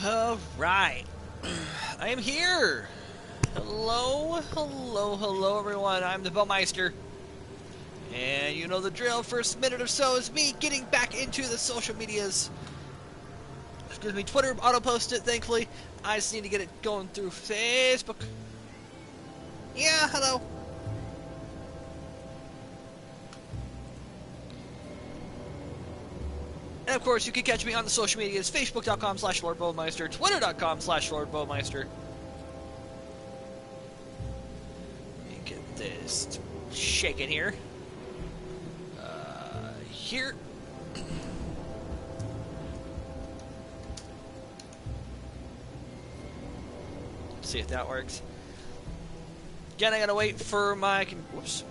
Alright. I am here! Hello, hello, hello everyone. I'm the Bellmeister. And you know the drill. First minute or so is me getting back into the social medias. Excuse me, Twitter auto-posted, thankfully. I just need to get it going through Facebook. Yeah, hello. And of course, you can catch me on the social medias, facebook.com/LordBowmeister, twitter.com/LordBowmeister. Let me get this shaking here. Here. Let's see if that works. Again, I gotta wait for my... Whoops.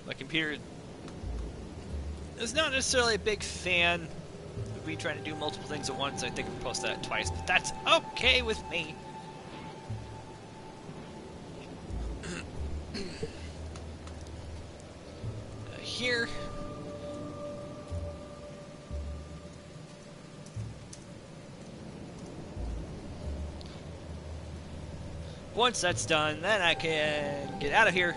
My computer is not necessarily a big fan of me trying to do multiple things at once. I think I posted that twice, but that's okay with me. Here. Once that's done, then I can get out of here.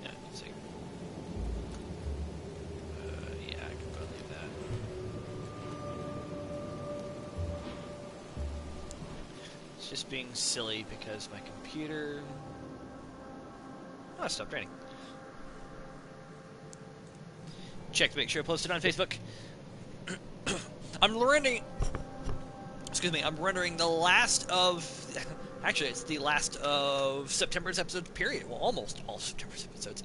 Yeah, let's see. Yeah, I can probably leave that. It's just being silly because my computer... Oh, it stopped raining. Check to make sure I posted on Facebook. I'm rendering... Excuse me, I'm rendering the last of... Actually, it's the last of September's episode, period. Well, almost all September's episodes.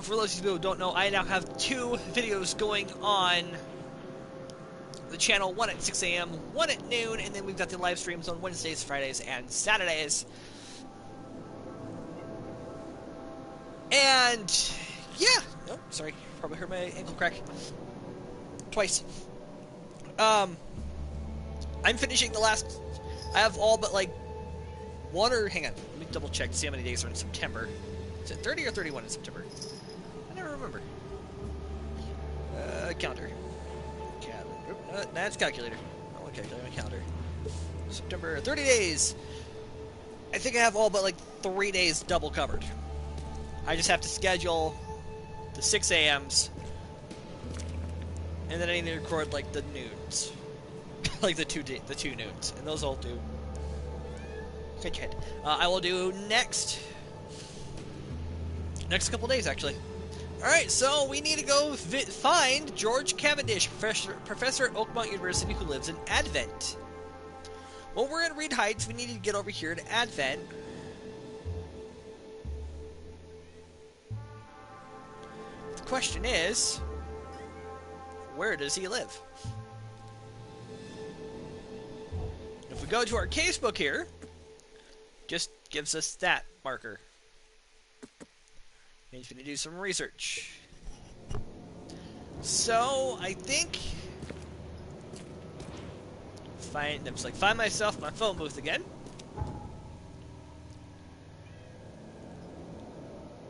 For those of you who don't know, I now have 2 videos going on the channel. One at 6 a.m., one at noon, and then we've got the live streams on Wednesdays, Fridays, and Saturdays. And... yeah! Oh, sorry. Probably hurt my ankle crack. Twice. I'm finishing the last... I have all but, like, one or... Hang on. Let me double check to see how many days are in September. Is it 30 or 31 in September? I never remember. Calendar. That's calculator. I want calculator, my calendar. September, 30 days! I think I have all but, like, 3 days double covered. I just have to schedule the 6 a.m.s, and then I need to record, like, the noons. Like, the two noons. And those all do. Good shit. I will do next couple days, actually. Alright, so we need to go find George Cavendish, professor at Oakmont University who lives in Advent. Well, we're in Reed Heights. We need to get over here to Advent. The question is, where does he live? If we go to our casebook here, just gives us that marker. Means we need to do some research. So I think find myself my phone booth again.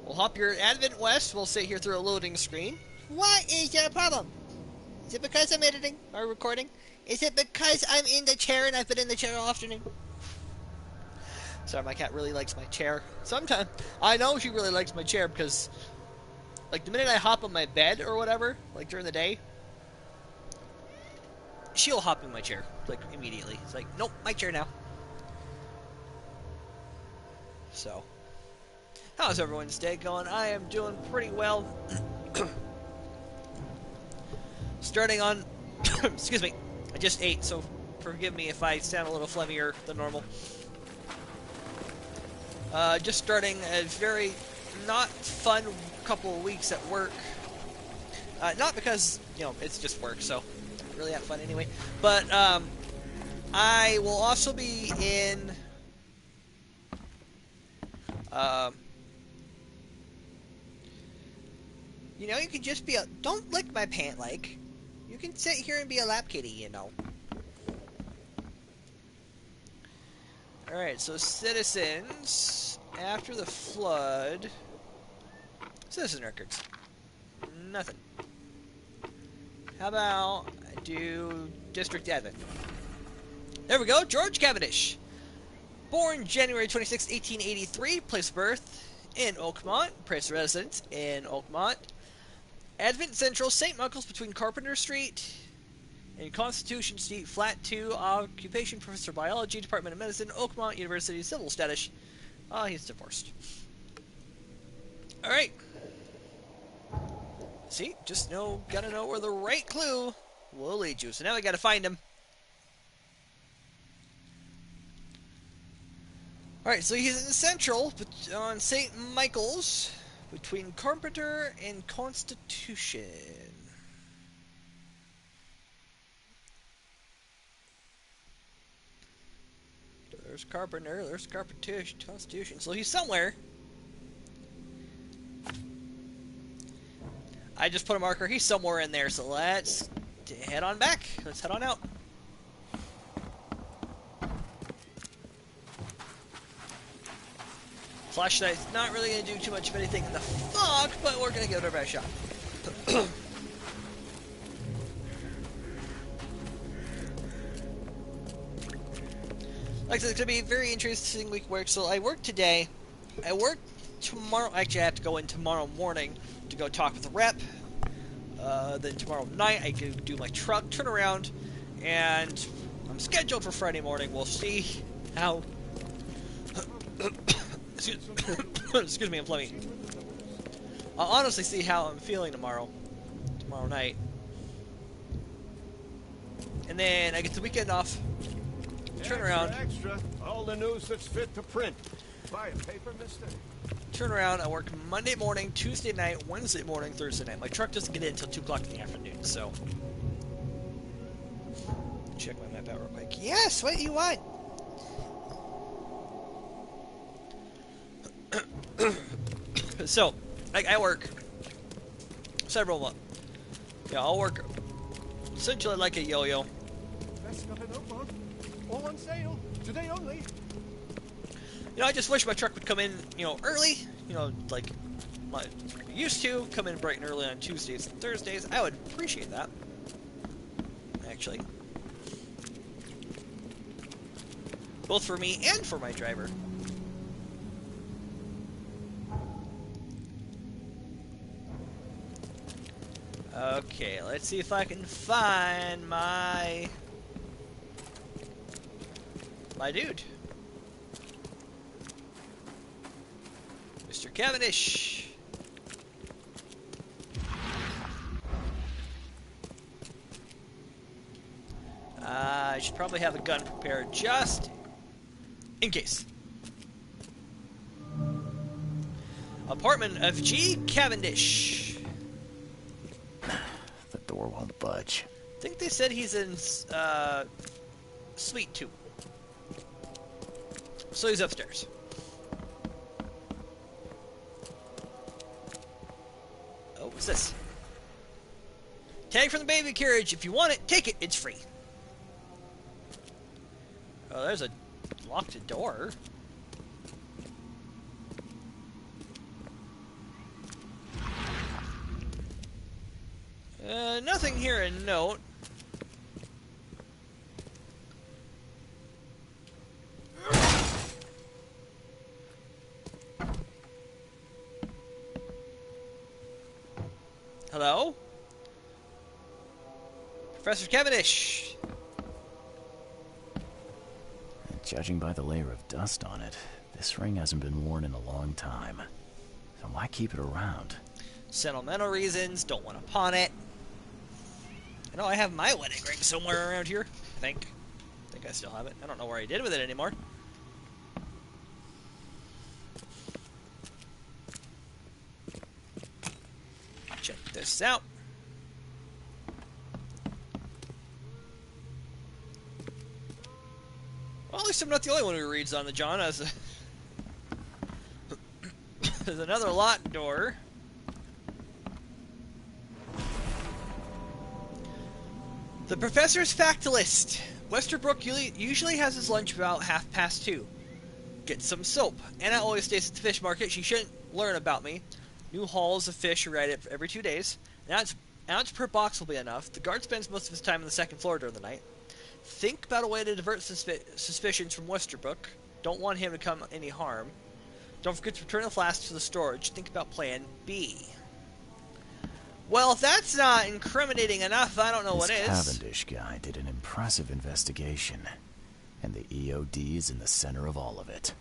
We'll hop here at Advent West. We'll sit here through a loading screen. What is your problem? Is it because I'm editing or recording? Is it because I'm in the chair and I've been in the chair all afternoon? Sorry, my cat really likes my chair. Sometimes, I know she really likes my chair because, like, the minute I hop on my bed or whatever, like, during the day, she'll hop in my chair, like, immediately. It's like, nope, my chair now. So, how's everyone's day going? I am doing pretty well. Starting on, excuse me, I just ate, so forgive me if I sound a little phlegmier than normal. Just starting a very not fun couple of weeks at work. Not because, you know, it's just work, so not really that fun anyway. But I will also be in you know, you can just be a... Don't lick my pant leg. You can sit here and be a lap kitty, you know. Alright, so citizens, after the flood... Citizen records. Nothing. How about I do district admin? There we go, George Cavendish. Born January 26, 1883, place of birth in Oakmont, place of residence in Oakmont. Advent Central, St. Michael's between Carpenter Street and Constitution Street, Flat 2, occupation, Professor of Biology, Department of Medicine, Oakmont University, civil status. He's divorced. Alright. See, just gotta know where the right clue will lead you. So now we gotta find him. Alright, so he's in Central, on St. Michael's, between Carpenter and Constitution. There's Carpenter, there's Constitution. So he's somewhere. I just put a marker. He's somewhere in there, so let's head on back. Let's head on out. Flashlight's not really going to do too much of anything in the fog, but we're going to give it our best shot. Like I said, it's going to be a very interesting week of work. So I work today. I work tomorrow. Actually, I have to go in tomorrow morning to go talk with the rep. Then tomorrow night, I can do my truck turnaround. And I'm scheduled for Friday morning. We'll see how... Excuse me, I'm phlegmy. I'll honestly see how I'm feeling tomorrow night. And then I get the weekend off. Turn around. Extra. All the news that's fit to print. Buy a paper, mister? Turn around. I work Monday morning, Tuesday night, Wednesday morning, Thursday night. My truck doesn't get in until 2 o'clock in the afternoon, so... Check my map out real quick. Yes, what do you want? So, I work several months. Yeah, I'll work essentially like a yo-yo. Best of a notebook. All on sale. Today only. You know, I just wish my truck would come in, early. Like I used to. Come in bright and early on Tuesdays and Thursdays. I would appreciate that. Actually. Both for me and for my driver. Okay, let's see if I can find my dude. Mr. Cavendish. I should probably have a gun prepared just in case. Apartment of G. Cavendish. The door won't budge. I think they said he's in Suite 2. So he's upstairs. Oh, what's this? Tag from the baby carriage. If you want it, take it. It's free. Oh, there's a locked door. Nothing here in note. Hello? Professor Cavendish. Judging by the layer of dust on it, this ring hasn't been worn in a long time. So why keep it around? Sentimental reasons, don't want to pawn it. I know I have my wedding ring somewhere around here. I think I still have it. I don't know where I did with it anymore. Check this out. Well, at least I'm not the only one who reads on the John. There's another locked door. The professor's fact list. Westerbrook usually has his lunch about 2:30. Get some soap. Anna always stays at the fish market. She shouldn't learn about me. New hauls of fish arrive every 2 days. An ounce per box will be enough. The guard spends most of his time on the second floor during the night. Think about a way to divert suspicions from Westerbrook. Don't want him to come any harm. Don't forget to return the flask to the storage. Think about plan B. Well, if that's not incriminating enough, I don't know what is. This Cavendish guy did an impressive investigation. And the EOD is in the center of all of it.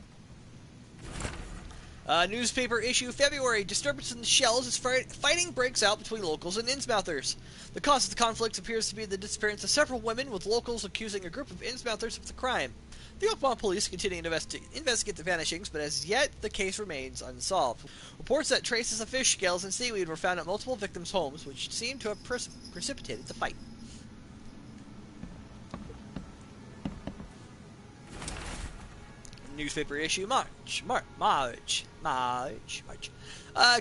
Newspaper issue February. Disturbance in the shells as fighting breaks out between locals and Innsmouthers. The cause of the conflict appears to be the disappearance of several women, with locals accusing a group of Innsmouthers of the crime. The Oakmont police continue to investigate the vanishings, but as yet the case remains unsolved. Reports that traces of fish scales and seaweed were found at multiple victims' homes, which seem to have precipitated the fight. Newspaper issue March.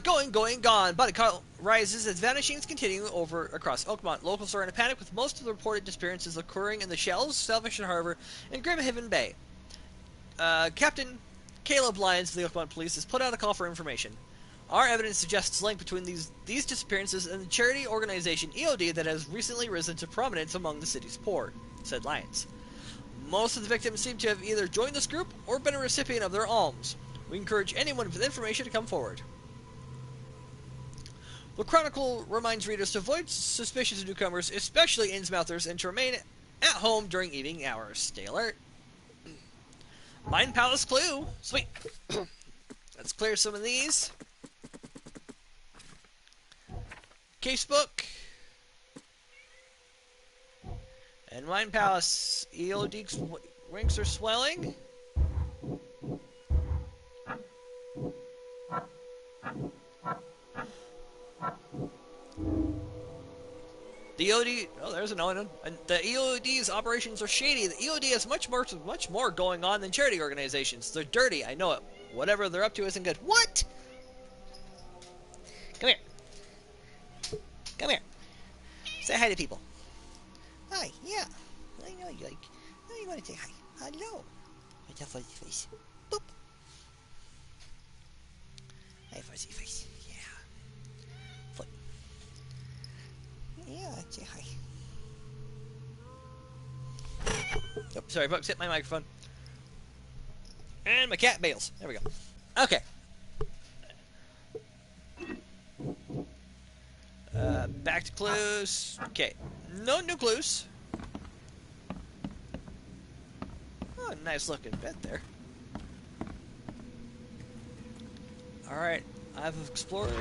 Going, gone. Body count rises as vanishings continue across Oakmont. Locals are in a panic, with most of the reported disappearances occurring in the Shells, Salvation Harbor, and Grimhaven Bay. Captain Caleb Lyons of the Oakmont Police has put out a call for information. Our evidence suggests a link between these disappearances and the charity organization EOD that has recently risen to prominence among the city's poor, said Lyons. Most of the victims seem to have either joined this group or been a recipient of their alms. We encourage anyone with information to come forward. The Chronicle reminds readers to avoid suspicious newcomers, especially Innsmouthers, and to remain at home during evening hours. Stay alert. Mind Palace clue. Sweet. Let's clear some of these. Casebook. And Mind Palace. EOD ranks are swelling. The EOD, oh, there's another one. And the EOD's operations are shady. The EOD has much more going on than charity organizations. They're dirty, I know it. Whatever they're up to isn't good. What? Come here. Come here. Say hi to people. Hi, yeah. I know you like. Now you want to say hi. Hello. With a fuzzy face. Boop. Hi, fuzzy face. Yeah, say hi. Oh, sorry, folks, hit my microphone. And my cat bails. There we go. Okay. Back to clues. Okay. No new clues. Oh, nice looking bed there. Alright, I've explored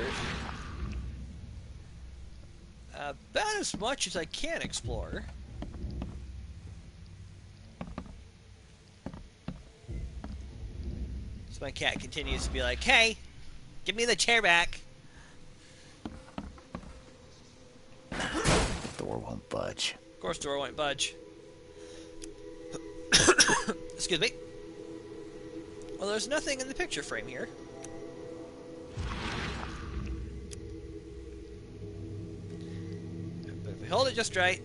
about as much as I can explore. So my cat continues to be like, hey, give me the chair back. Door won't budge. Of course, door won't budge. Excuse me. Well, there's nothing in the picture frame here. But if we hold it just right.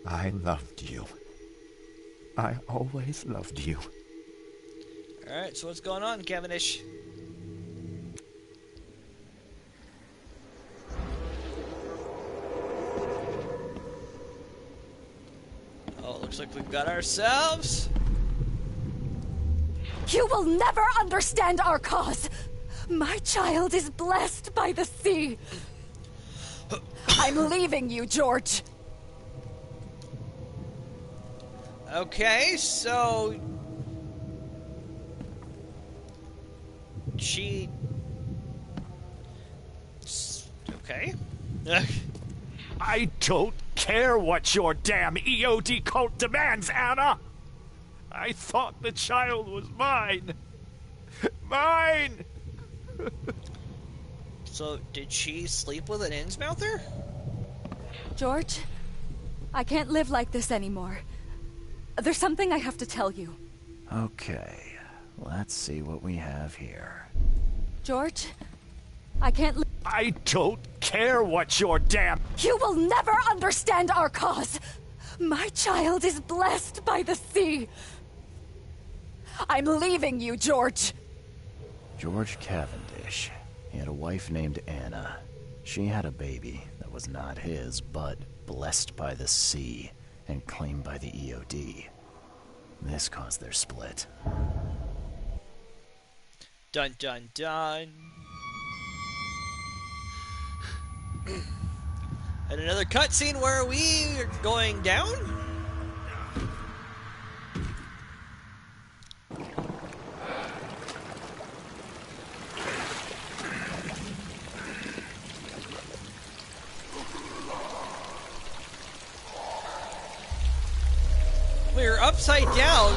I loved you. I always loved you. Alright, so what's going on, Cavendish? Oh, it looks like we've got ourselves. You will never understand our cause. My child is blessed by the sea. I'm leaving you, George. Okay, so she... Okay. I don't care what your damn EOD cult demands, Anna! I thought the child was mine. Mine! So, did she sleep with an Innsmouther? George, I can't live like this anymore. There's something I have to tell you. Okay, let's see what we have here. George, I can't live... I don't care what your damn... You will never understand our cause. My child is blessed by the sea. I'm leaving you, George! George Cavendish. He had a wife named Anna. She had a baby that was not his, but blessed by the sea and claimed by the EOD. This caused their split. Dun dun dun. And another cutscene where we are going down? We're upside down.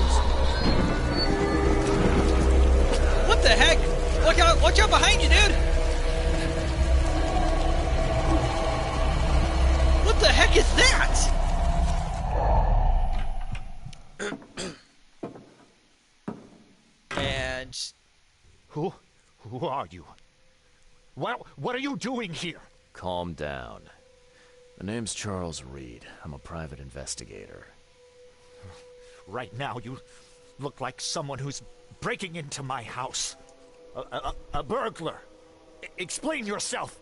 What the heck? Watch out behind you, dude! What the heck is that? And Who are you? What are you doing here? Calm down. My name's Charles Reed. I'm a private investigator. Right now, you look like someone who's breaking into my house. A burglar. Explain yourself.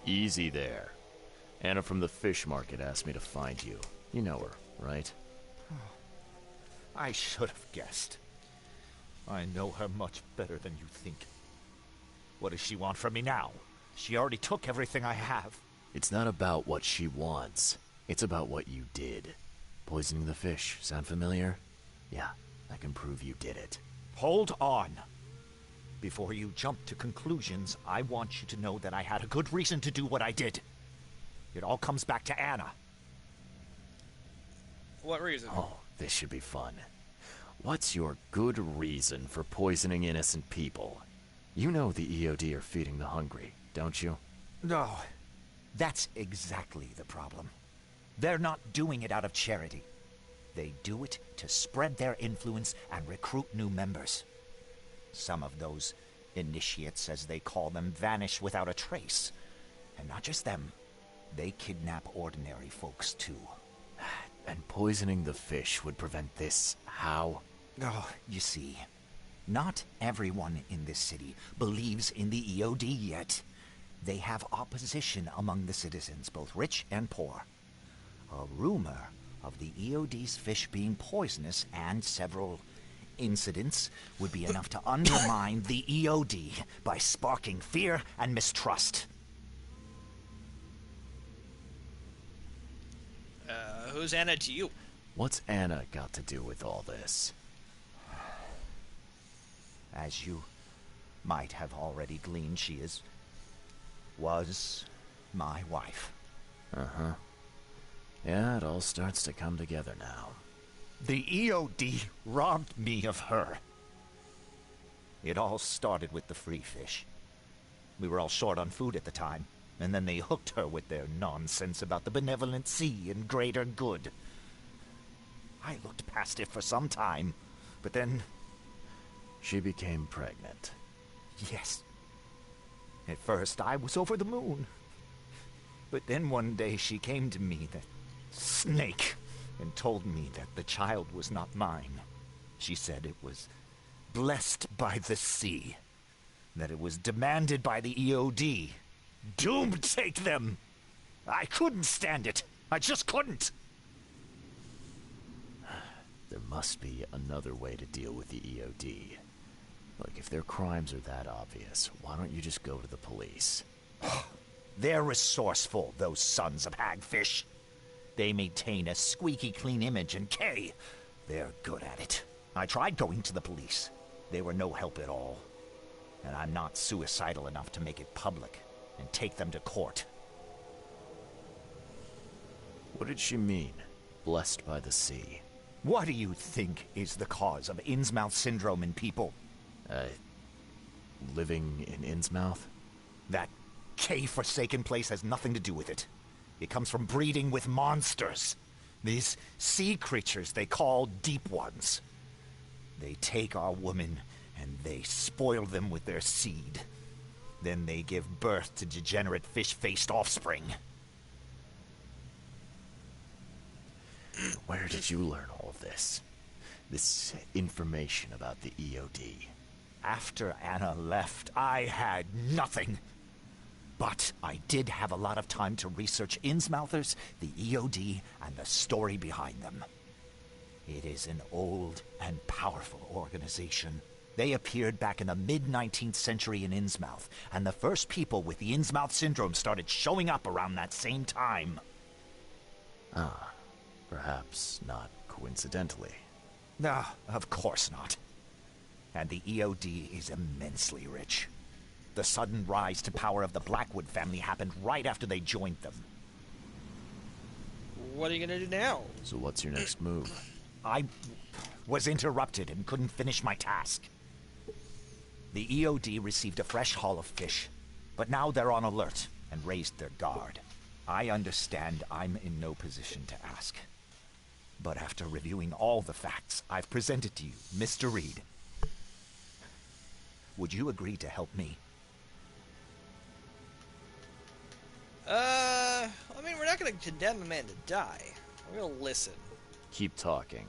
Easy there. Anna from the fish market asked me to find you. You know her, right? I should have guessed. I know her much better than you think. What does she want from me now? She already took everything I have. It's not about what she wants. It's about what you did. Poisoning the fish. Sound familiar? Yeah, I can prove you did it. Hold on. Before you jump to conclusions, I want you to know that I had a good reason to do what I did. It all comes back to Anna. what reason? Oh, this should be fun. What's your good reason for poisoning innocent people? You know the EOD are feeding the hungry, don't you? No, that's exactly the problem. They're not doing it out of charity. They do it to spread their influence and recruit new members. Some of those initiates, as they call them, vanish without a trace. And not just them. They kidnap ordinary folks, too. And poisoning the fish would prevent this. How? Oh, you see, not everyone in this city believes in the EOD yet. They have opposition among the citizens, both rich and poor. A rumor of the EOD's fish being poisonous and several incidents would be enough to undermine the EOD by sparking fear and mistrust. Who's Anna to you? What's Anna got to do with all this? As you might have already gleaned, she was my wife. Uh-huh. Yeah, it all starts to come together now. The EOD robbed me of her. It all started with the free fish. We were all short on food at the time, and then they hooked her with their nonsense about the benevolent sea and greater good. I looked past it for some time, but then... She became pregnant. Yes. At first, I was over the moon. But then one day she came to me, that snake, and told me that the child was not mine. She said it was blessed by the sea, that it was demanded by the EOD. Doom take them! I couldn't stand it. I just couldn't. There must be another way to deal with the EOD. Like, if their crimes are that obvious, why don't you just go to the police? They're resourceful, those sons of hagfish. They maintain a squeaky clean image, and Kay, they're good at it. I tried going to the police. They were no help at all. And I'm not suicidal enough to make it public and take them to court. What did she mean? Blessed by the sea. What do you think is the cause of Innsmouth syndrome in people? Living in Innsmouth? That K-forsaken place has nothing to do with it. It comes from breeding with monsters. These sea creatures they call Deep Ones. They take our women and they spoil them with their seed. Then they give birth to degenerate fish-faced offspring. Where did you learn all of this? This information about the EOD. After Anna left, I had nothing. But I did have a lot of time to research Innsmouthers, the EOD, and the story behind them. It is an old and powerful organization. They appeared back in the mid-19th century in Innsmouth, and the first people with the Innsmouth syndrome started showing up around that same time. Ah, perhaps not coincidentally. No, of course not. And the EOD is immensely rich. The sudden rise to power of the Blackwood family happened right after they joined them. What are you gonna do now? So what's your next move? I was interrupted and couldn't finish my task. The EOD received a fresh haul of fish, but now they're on alert and raised their guard. I understand I'm in no position to ask. But after reviewing all the facts I've presented to you, Mr. Reed, would you agree to help me? I mean, we're not gonna condemn a man to die. We're gonna listen. Keep talking.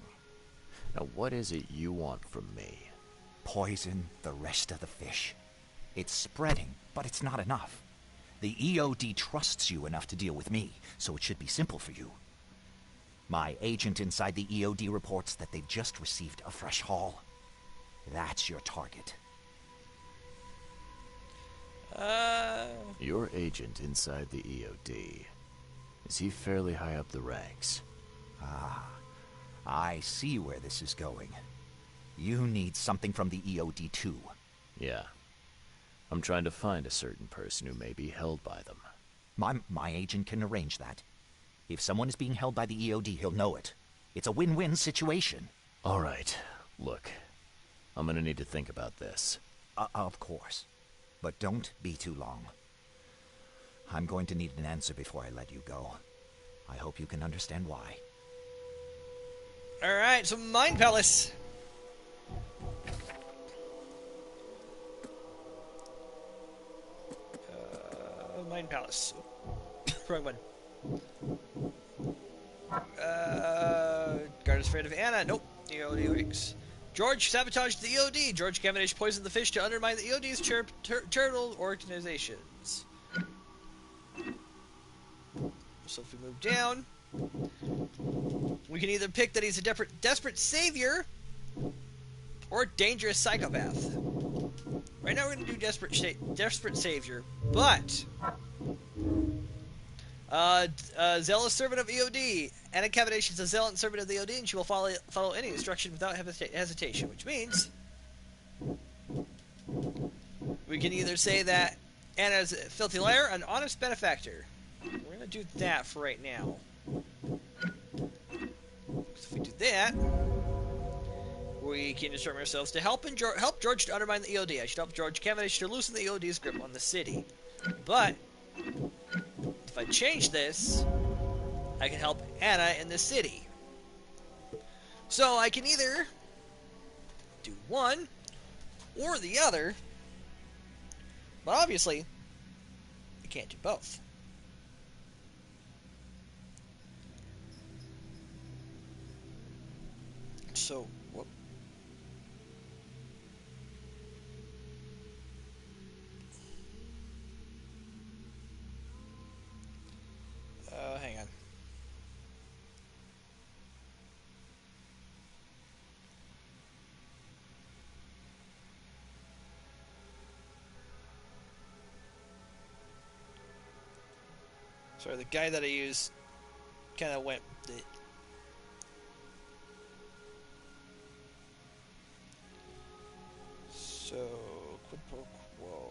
Now, what is it you want from me? Poison the rest of the fish. It's spreading, but it's not enough. The EOD trusts you enough to deal with me, so it should be simple for you. My agent inside the EOD reports that they've just received a fresh haul. That's your target. Your agent inside the EOD. Is he fairly high up the ranks? I see where this is going. You need something from the EOD too. Yeah. I'm trying to find a certain person who may be held by them. My agent can arrange that. If someone is being held by the EOD, he'll know it. It's a win-win situation. All right. Look, I'm gonna need to think about this. Of course. But don't be too long. I'm going to need an answer before I let you go. I hope you can understand why. Alright, so Mind Palace. Mind Palace. Wrong one. Guard is afraid of Anna. Nope. EOD works. George sabotaged the EOD. George Cavendish poisoned the fish to undermine the EOD's charitable organizations. So if we move down, we can either pick that he's a desperate savior or dangerous psychopath. Right now we're going to do desperate savior, but zealous servant of EOD. Anna Cavendish is a zealot servant of the EOD, and she will follow any instruction without hesitation, which means we can either say that Anna is a filthy liar, an honest benefactor. We're going to do that for right now. If we do that, we can instruct ourselves to help George to undermine the EOD. I should help George Cavendish to loosen the EOD's grip on the city. But if I change this, I can help Anna in the city. So I can either do one or the other, but obviously I can't do both. So, whoop. Hang on. Sorry, the guy that I used kind of went. So, quid pro quo.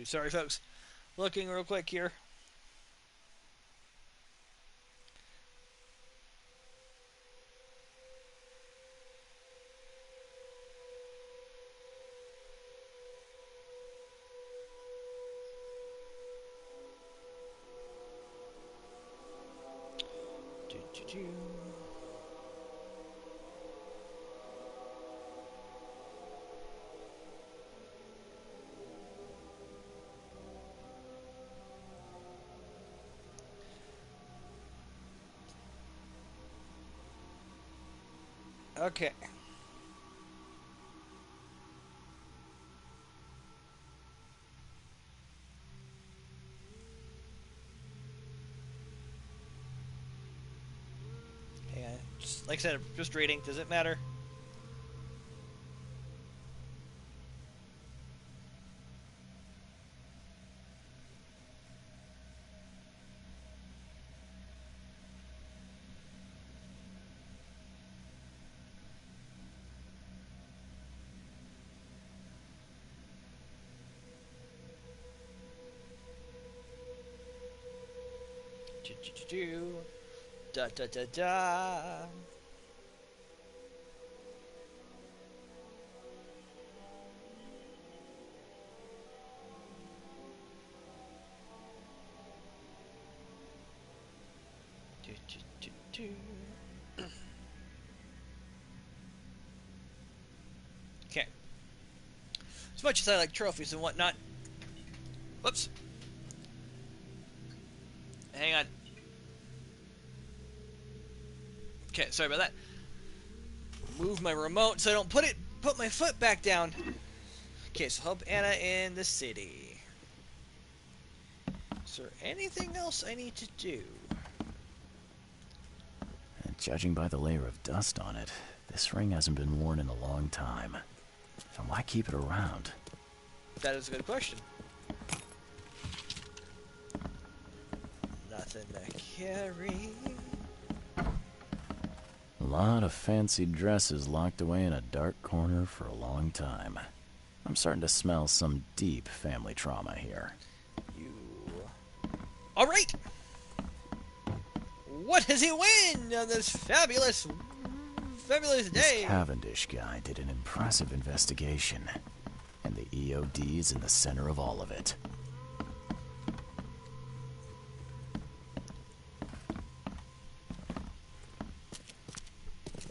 Sorry, folks. Looking real quick here. Okay. Yeah, just like I said, just reading. Does it matter? Da da da da. Do, do, do, do. Okay. As much as I like trophies and whatnot. Whoops. Hang on. Okay, sorry about that. Move my remote so I don't put my foot back down. Okay, so help Anna in the city. Is there anything else I need to do? Judging by the layer of dust on it, this ring hasn't been worn in a long time. So why keep it around? That is a good question. Nothing to carry. A lot of fancy dresses locked away in a dark corner for a long time. I'm starting to smell some deep family trauma here. All right. What does he win on this fabulous day? This Cavendish guy did an impressive investigation, and the EOD is in the center of all of it.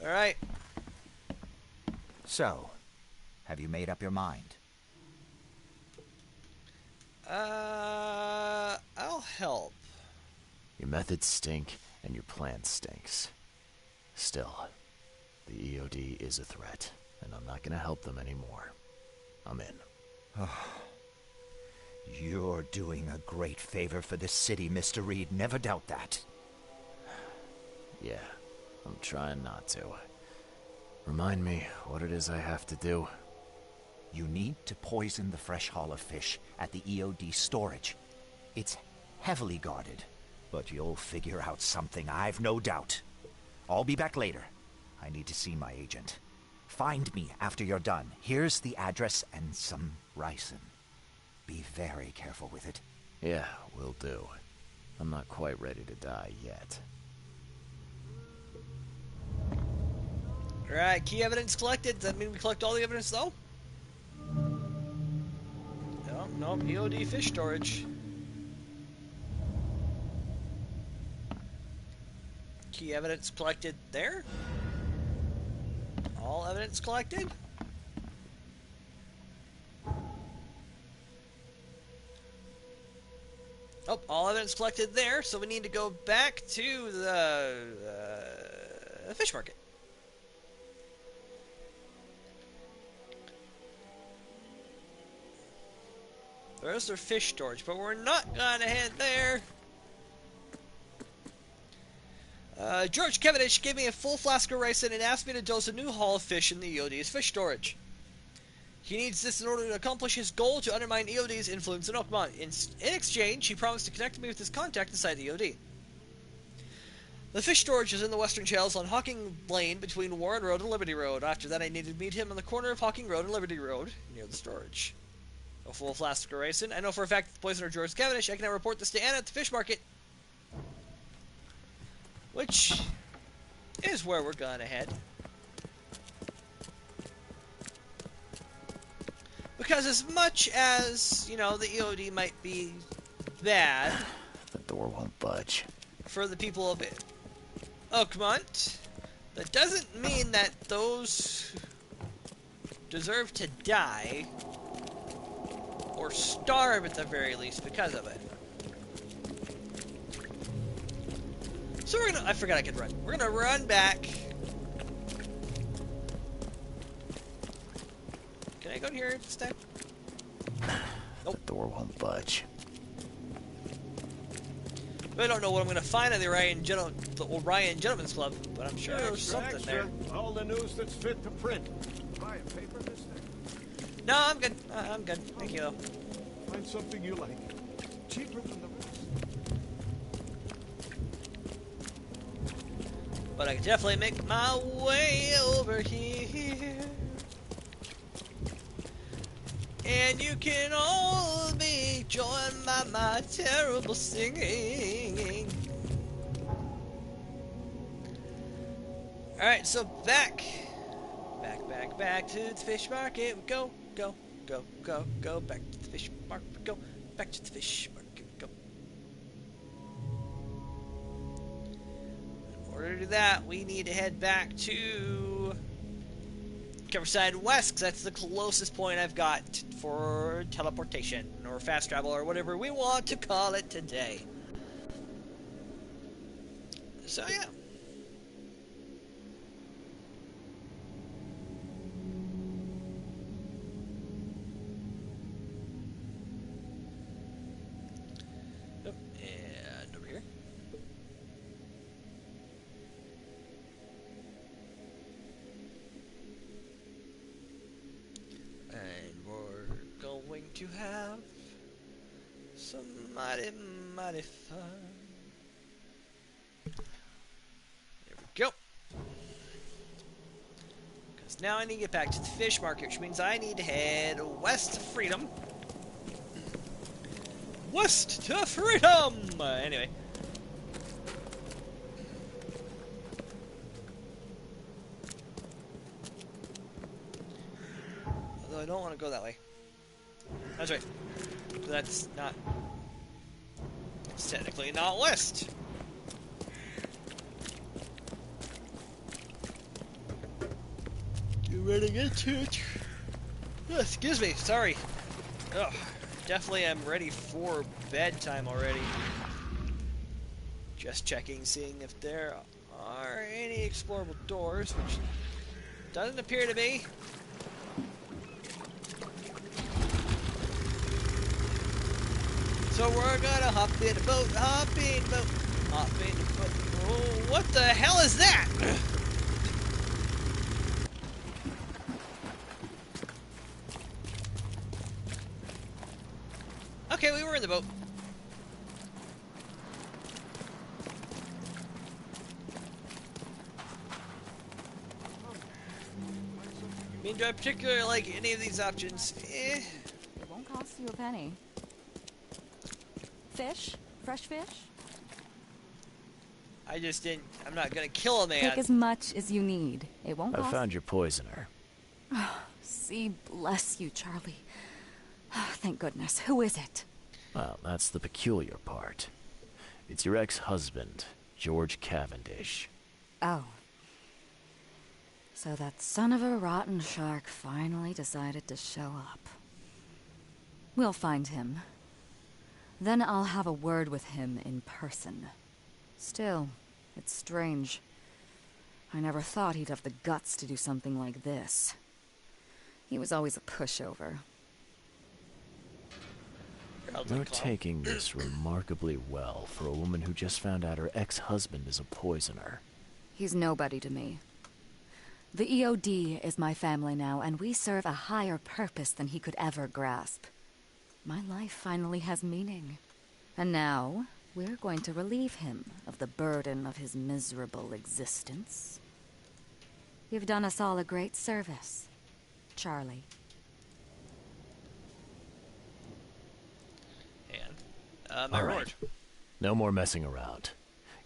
All right. So, have you made up your mind? I'll help. Your methods stink, and your plan stinks. Still, the EOD is a threat, and I'm not gonna help them anymore. I'm in. You're doing a great favor for the city, Mr. Reed. Never doubt that. Yeah, I'm trying not to. Remind me what it is I have to do. You need to poison the fresh haul of fish at the EOD storage. It's heavily guarded, but you'll figure out something, I've no doubt. I'll be back later. I need to see my agent. Find me after you're done. Here's the address and some ricin. Be very careful with it. Yeah, will do. I'm not quite ready to die yet. Alright, key evidence collected. Does that mean we collect all the evidence, though? No, EOD fish storage. Key evidence collected there. All evidence collected. Oh, all evidence collected there, so we need to go back to the fish market. There's their fish storage, but we're not gonna head there. George Cavendish gave me a full flask of rice and asked me to dose a new haul of fish in the EOD's fish storage. He needs this in order to accomplish his goal to undermine EOD's influence in Oakmont. In exchange, he promised to connect me with his contact inside the EOD. The fish storage is in the western channels on Hawking Lane between Warren Road and Liberty Road. After that, I needed to meet him on the corner of Hawking Road and Liberty Road, near the storage. A full flask of ricin. I know for a fact that the poisoner George Cavendish. I can now report this to Anna at the fish market. Which is where we're gonna head. Because as much as, you know, the EOD might be bad... The door won't budge. For the people of it. Oh, come on. That doesn't mean that those deserve to die or starve at the very least because of it. So we're gonna, I forgot I could run. We're gonna run back. Can I go in here this time? Nope. The door won't budge. I don't know what I'm gonna find at the Orion Gentlemen's Club, but I'm sure there's something there. All the news that's fit to print. Buy a paper, mister? No, I'm good. I'm good. Thank you, though. Find something you like. Cheaper than the rest. But I can definitely make my way over here. And you can all be joined by my terrible singing. Alright, so back to the fish market we go, go, back to the fish market we go, back to the fish market we go. In order to do that, we need to head back to Coverside West, because that's the closest point I've got for teleportation, or fast travel, or whatever we want to call it today. So yeah. Yep, and over here. And we're going to have some mighty fun. There we go. Because now I need to get back to the fish market, which means I need to head west to freedom. West to freedom! Anyway. Although I don't want to go that way. That's right. That's not... It's technically not west. You're running into it. Oh, excuse me, sorry. Ugh, definitely am ready for bedtime already. Just checking, seeing if there are any explorable doors, which doesn't appear to be. So we're gonna hop in a boat, hop in a boat, hop in a boat. Oh, what the hell is that? Okay, we were in the boat. I mean, do I particularly like any of these options? It won't cost you a penny. Fish? Fresh fish? I just didn't. I'm not gonna kill a man. Take as much as you need. It won't I cost. found your poisoner. See, bless you, Charlie. Thank goodness. Who is it? Well, that's the peculiar part. It's your ex-husband, George Cavendish. Oh. So that son of a rotten shark finally decided to show up. We'll find him. Then I'll have a word with him in person. Still, it's strange. I never thought he'd have the guts to do something like this. He was always a pushover. You're taking this remarkably well for a woman who just found out her ex-husband is a poisoner. He's nobody to me. The EOD is my family now, and we serve a higher purpose than he could ever grasp. My life finally has meaning. And now, we're going to relieve him of the burden of his miserable existence. You've done us all a great service, Charlie. And, my all reward. right. No more messing around.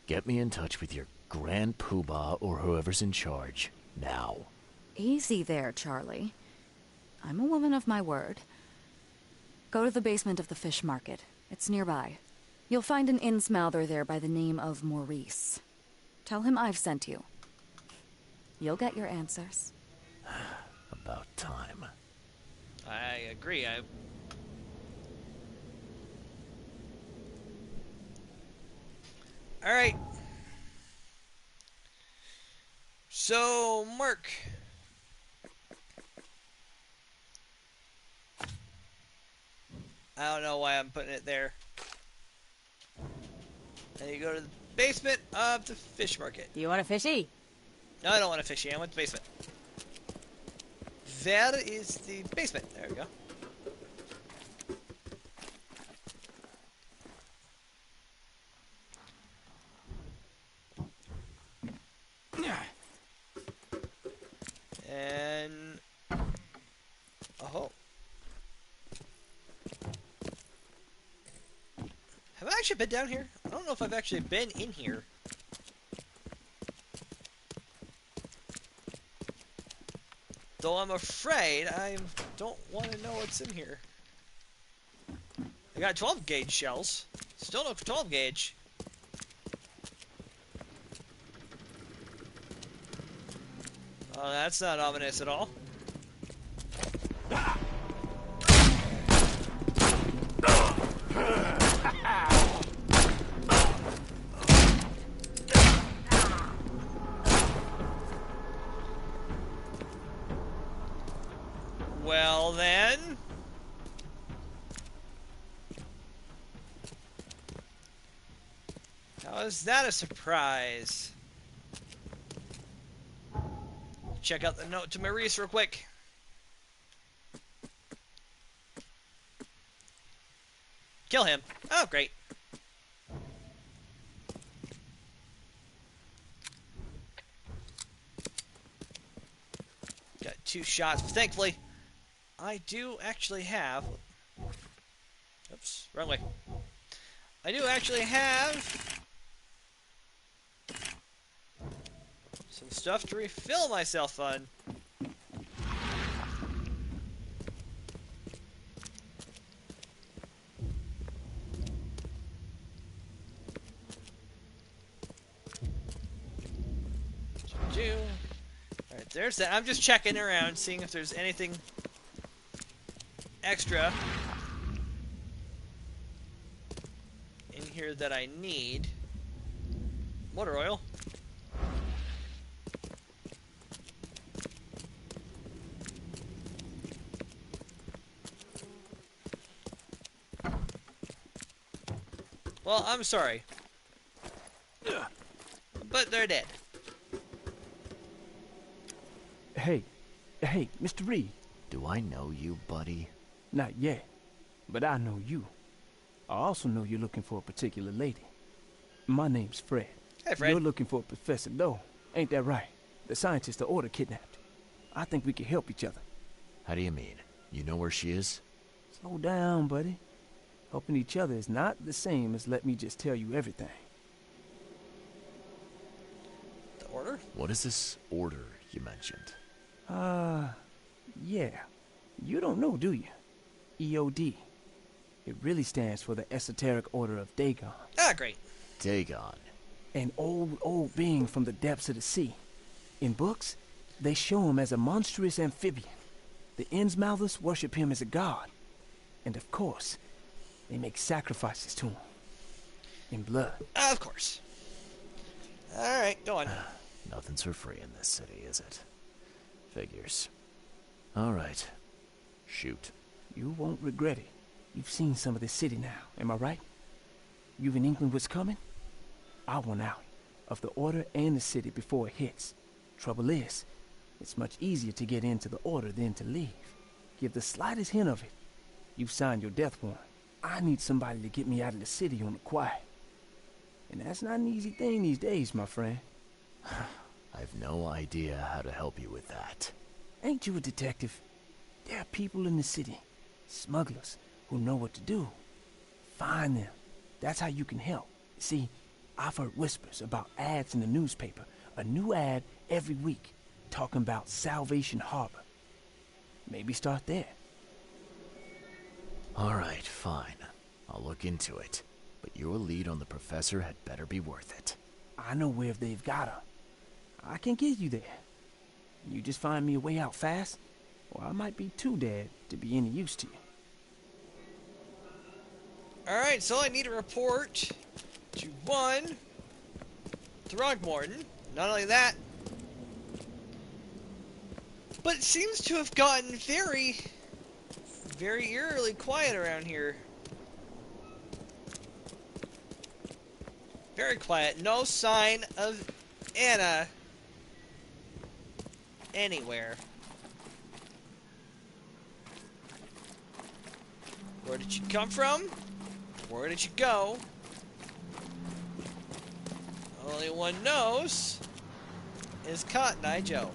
Get me in touch with your Grand Poobah or whoever's in charge, now. Easy there, Charlie. I'm a woman of my word. Go to the basement of the fish market. It's nearby. You'll find an innsmouther there by the name of Maurice. Tell him I've sent you. You'll get your answers. About time. I agree. Alright. So, Mark. I don't know why I'm putting it there. And you go to the basement of the fish market. Do you want a fishy? No, I don't want a fishy. I want the basement. There is the basement. There we go. And... oh. Have I actually been down here? I don't know if I've actually been in here. Though I'm afraid I don't want to know what's in here. I got 12 gauge shells. Still no 12 gauge. Oh, that's not ominous at all. Well then. How is that a surprise? Check out the note to Maurice real quick. Kill him. Oh, great. Got 2 shots. Thankfully, I do actually have... oops, wrong way. I do actually have some stuff to refill myself on. Alright, there's that. I'm just checking around, seeing if there's anything extra in here that I need. Motor oil. Well, I'm sorry. But they're dead. Hey, Mr. Reed. Do I know you, buddy? Not yet, but I know you. I also know you're looking for a particular lady. My name's Fred. Hey, Fred. You're looking for Professor Doe, ain't that right? The scientist the Order kidnapped. I think we can help each other. How do you mean? You know where she is? Slow down, buddy. Helping each other is not the same as let me just tell you everything. The Order? What is this order you mentioned? Yeah. You don't know, do you? EOD. It really stands for the Esoteric Order of Dagon. Ah, great. Dagon. An old being from the depths of the sea. In books, they show him as a monstrous amphibian. The Innsmouthers worship him as a god. And of course, they make sacrifices to him. In blood. Of course. Alright, go on. Nothing's for free in this city, is it? Figures. Alright. Shoot. You won't regret it. You've seen some of this city now, am I right? You've an inkling what's coming? I want out of the Order and the city before it hits. Trouble is, it's much easier to get into the Order than to leave. Give the slightest hint of it. You've signed your death warrant. I need somebody to get me out of the city on the quiet. And that's not an easy thing these days, my friend. I've no idea how to help you with that. Ain't you a detective? There are people in the city, smugglers, who know what to do. Find them. That's how you can help. See, I've heard whispers about ads in the newspaper. A new ad every week, talking about Salvation Harbor. Maybe start there. Alright, fine. I'll look into it. But your lead on the professor had better be worth it. I know where they've got her. I can get you there. You just find me a way out fast, or I might be too dead to be any use to you. Alright, so I need a report to one Throgmorton. Not only that, but it seems to have gotten very, very eerily quiet around here. Very quiet. No sign of Anna anywhere. Where did you come from? Where did you go? Only one knows is Cotton Eye Joe.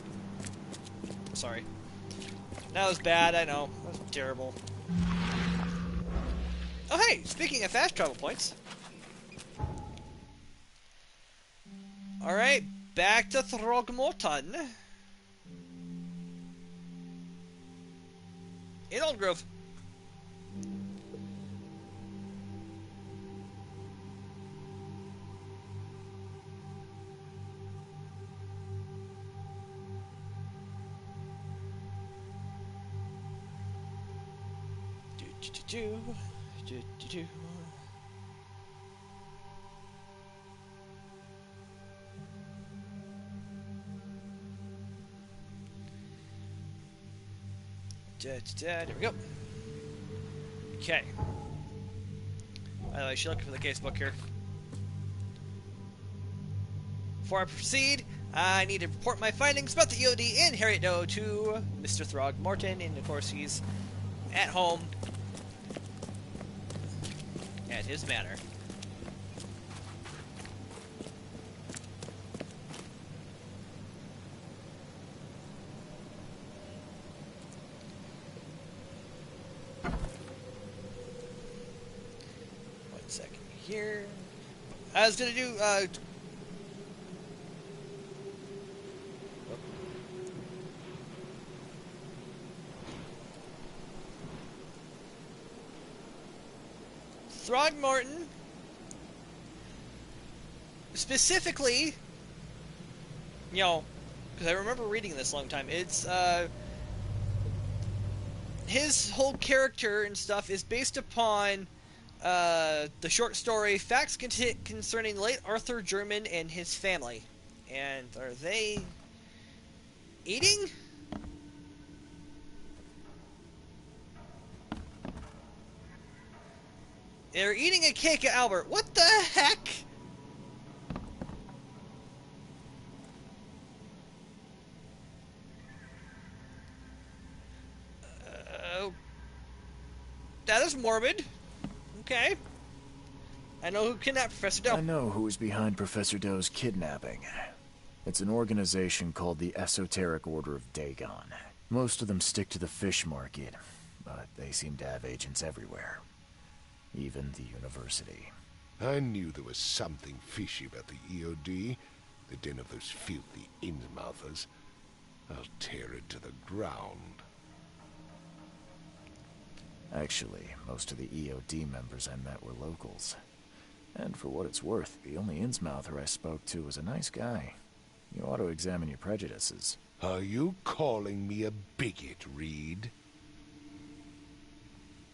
Sorry. That was bad, I know. That was terrible. Oh hey, speaking of fast travel points. Alright, back to Throgmorton. In Old Grove. Do. There we go. Okay. By the way, she's looking for the casebook here. Before I proceed, I need to report my findings about the EOD in Harriet Doe to Mr. Throgmorton, and of course he's at home at his manor. One second here. I was gonna do Throgmorton, specifically, you know, because I remember reading this a long time, it's, his whole character and stuff is based upon, the short story Facts Concerning Late Arthur German and His Family. And are they eating? They're eating a cake at Albert. What the heck? That is morbid. Okay. I know who kidnapped Professor Doe. I know who is behind Professor Doe's kidnapping. It's an organization called the Esoteric Order of Dagon. Most of them stick to the fish market, but they seem to have agents everywhere. Even the university. I knew there was something fishy about the EOD. The den of those filthy Innsmouthers. I'll tear it to the ground. Actually, most of the EOD members I met were locals. And for what it's worth, the only Innsmouther I spoke to was a nice guy. You ought to examine your prejudices. Are you calling me a bigot, Reed?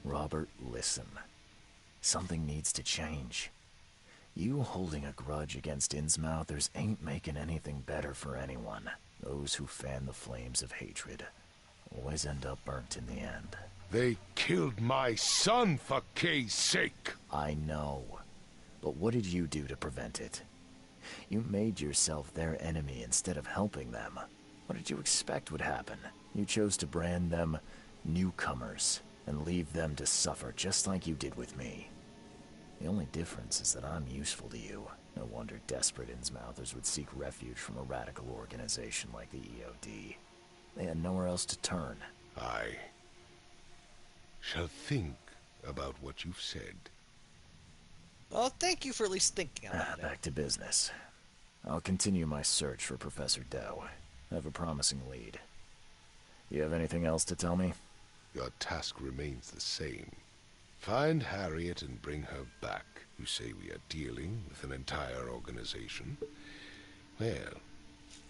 Robert, listen. Something needs to change. You holding a grudge against Innsmouthers ain't making anything better for anyone. Those who fan the flames of hatred always end up burnt in the end. They killed my son for Kay's sake. I know. But what did you do to prevent it? You made yourself their enemy instead of helping them. What did you expect would happen? You chose to brand them newcomers and leave them to suffer just like you did with me. The only difference is that I'm useful to you. No wonder desperate Innsmouthers would seek refuge from a radical organization like the EOD. They had nowhere else to turn. I shall think about what you've said. Well, thank you for at least thinking about it. Back to business. I'll continue my search for Professor Doe. I have a promising lead. You have anything else to tell me? Your task remains the same. Find Harriet and bring her back. You say we are dealing with an entire organization. Well,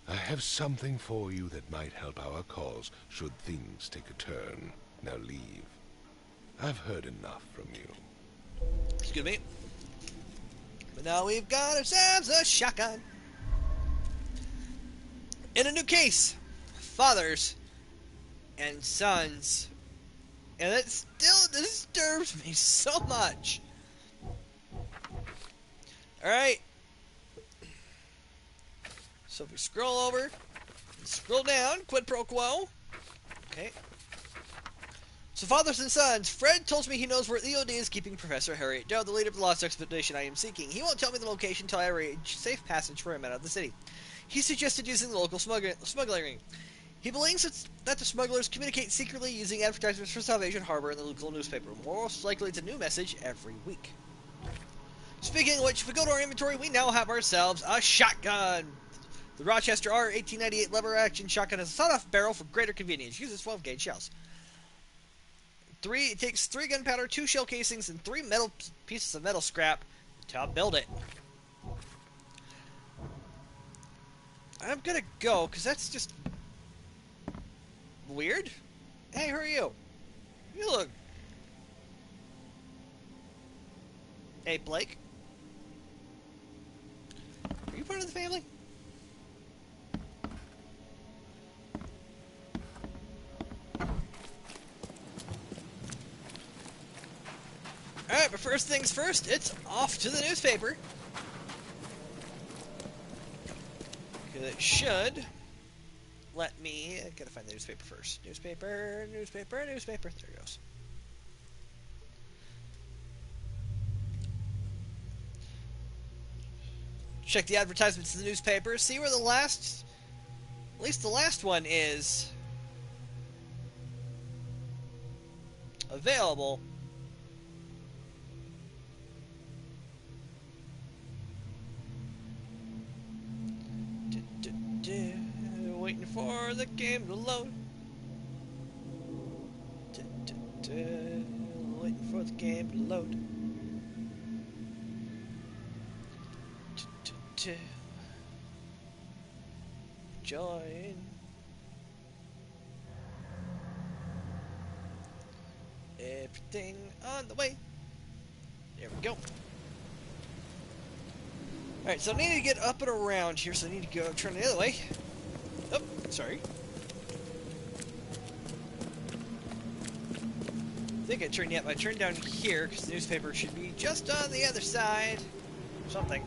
I have something for you that might help our cause should things take a turn. Now leave. I've heard enough from you. Excuse me. But now we've got ourselves a shotgun. In a new case, fathers and sons. And it still disturbs me so much. Alright. So if we scroll over, scroll down, quid pro quo. Okay. So fathers and sons, Fred tells me he knows where EOD is keeping Professor Harriet Doe, the leader of the lost expedition I am seeking. He won't tell me the location until I arrange safe passage for him out of the city. He suggested using the local smuggling ring. He believes that the smugglers communicate secretly using advertisements for Salvation Harbor in the local newspaper. Most likely it's a new message every week. Speaking of which, if we go to our inventory, we now have ourselves a shotgun. The Rochester R 1898 lever-action shotgun has a sawed-off barrel for greater convenience. Uses 12-gauge shells. It takes 3 gunpowder, 2 shell casings, and 3 pieces of metal scrap to build it. I'm gonna go, because that's just weird. Hey, who are you? You look... Hey, Blake? Are you part of the family? Alright, but first things first, it's off to the newspaper. Because it should let me... I gotta find the newspaper first. Newspaper. There it goes. Check the advertisements in the newspaper. See where at least the last one is available. Waiting for the game to load. Waiting for the game to load. Join. Everything on the way. There we go. Alright, so I need to get up and around here, so I need to go turn the other way. Oh, sorry. I think I turned, yep, I turned down here, because the newspaper should be just on the other side. Something.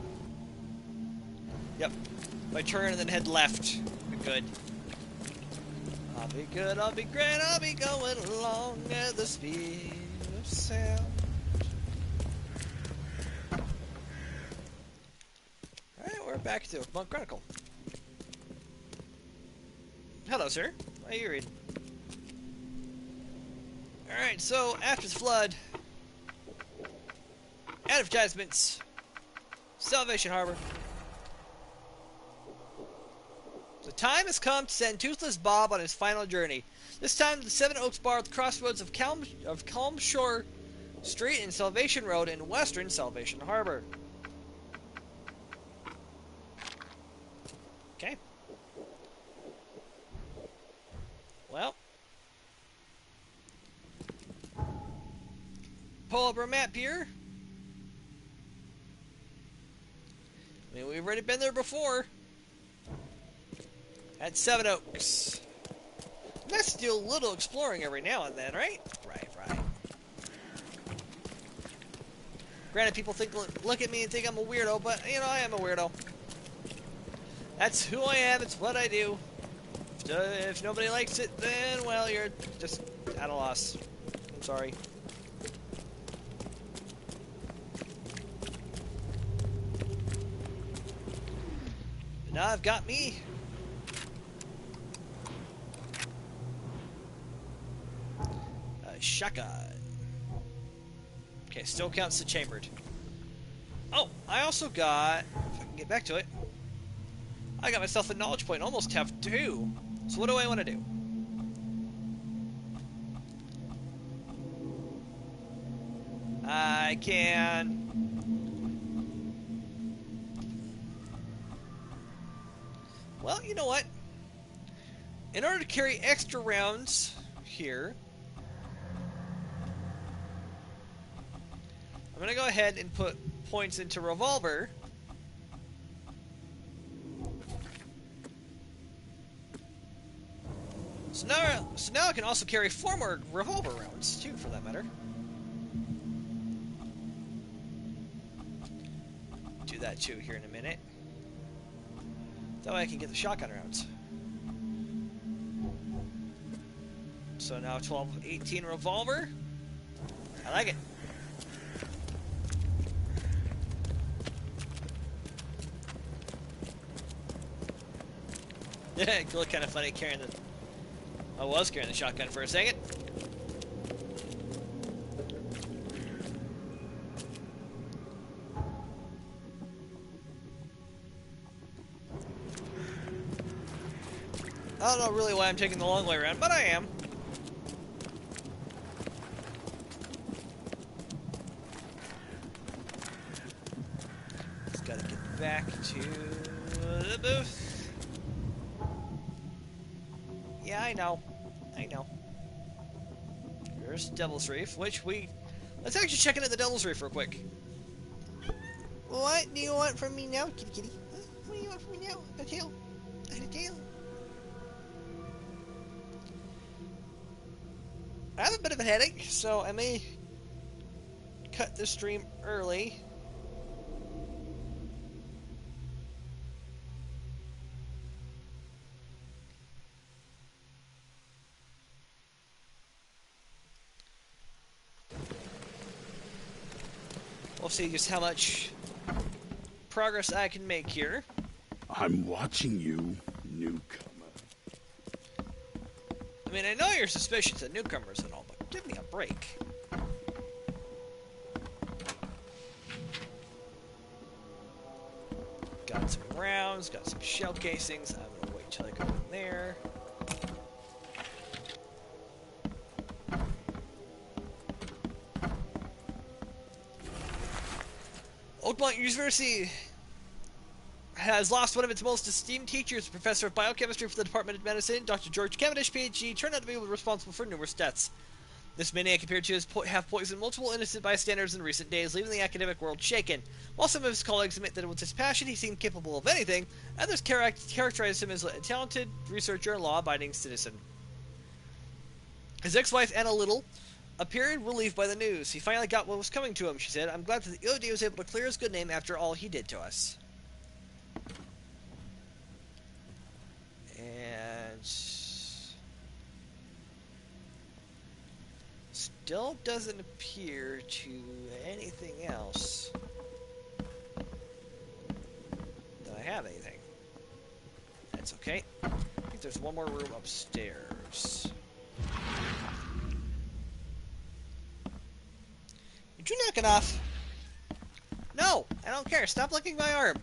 Yep. If I turn and then head left, I'll be good. I'll be good, I'll be great, I'll be going along at the speed of sound. Alright, we're back to Monk Chronicle. Hello, sir. What are you reading? Alright, so after the flood, advertisements, Salvation Harbor. The time has come to send Toothless Bob on his final journey. This time to the Seven Oaks Bar at the crossroads of Calm Shore Street and Salvation Road in western Salvation Harbor. Okay. Well. Pull up our map here. I mean, we've already been there before. At Seven Oaks. Let's do a little exploring every now and then, right? Right. Granted, people look at me and think I'm a weirdo, but, you know, I am a weirdo. That's who I am, it's what I do. If nobody likes it, then, well, you're just at a loss. I'm sorry. But now I've got me a shotgun. Okay, still counts the chambered. Oh, I also got, if I can get back to it, I got myself a knowledge point, almost have 2. So what do I want to do? I can Well, you know what? In order to carry extra rounds here, I'm going to go ahead and put points into revolver. So now I can also carry 4 more revolver rounds, too, for that matter. Do that, too, here in a minute. That way I can get the shotgun rounds. So now 12 of 18 revolver. I like it. Yeah, it looked kind of funny carrying the... I was carrying the shotgun for a second. I don't know really why I'm taking the long way around, but I am. Just gotta get back to the booth. Yeah, I know. I know. There's Devil's Reef, which we... Let's actually check into the Devil's Reef real quick. What do you want from me now, kitty kitty? Huh? What do you want from me now? A tail? A tail? I have a bit of a headache, so I may cut this stream early. We'll see just how much progress I can make here. I'm watching you, newcomer. I mean, I know you're suspicious of newcomers and all, but give me a break. Got some rounds, got some shell casings. I'm gonna wait till I go in there. Oakmont University has lost one of its most esteemed teachers, a professor of biochemistry for the Department of Medicine. Dr. George Cavendish, PhD, turned out to be responsible for numerous deaths. This maniac appeared to have poisoned multiple innocent bystanders in recent days, leaving the academic world shaken. While some of his colleagues admit that with his passion he seemed capable of anything, others characterized him as a talented researcher and law-abiding citizen. His ex-wife, Anna Little, appeared relieved by the news. He finally got what was coming to him, she said. I'm glad that the EOD was able to clear his good name after all he did to us. And still doesn't appear to anything else that I have anything. That's okay. I think there's one more room upstairs. Would you knock it off? No, I don't care. Stop licking my arm.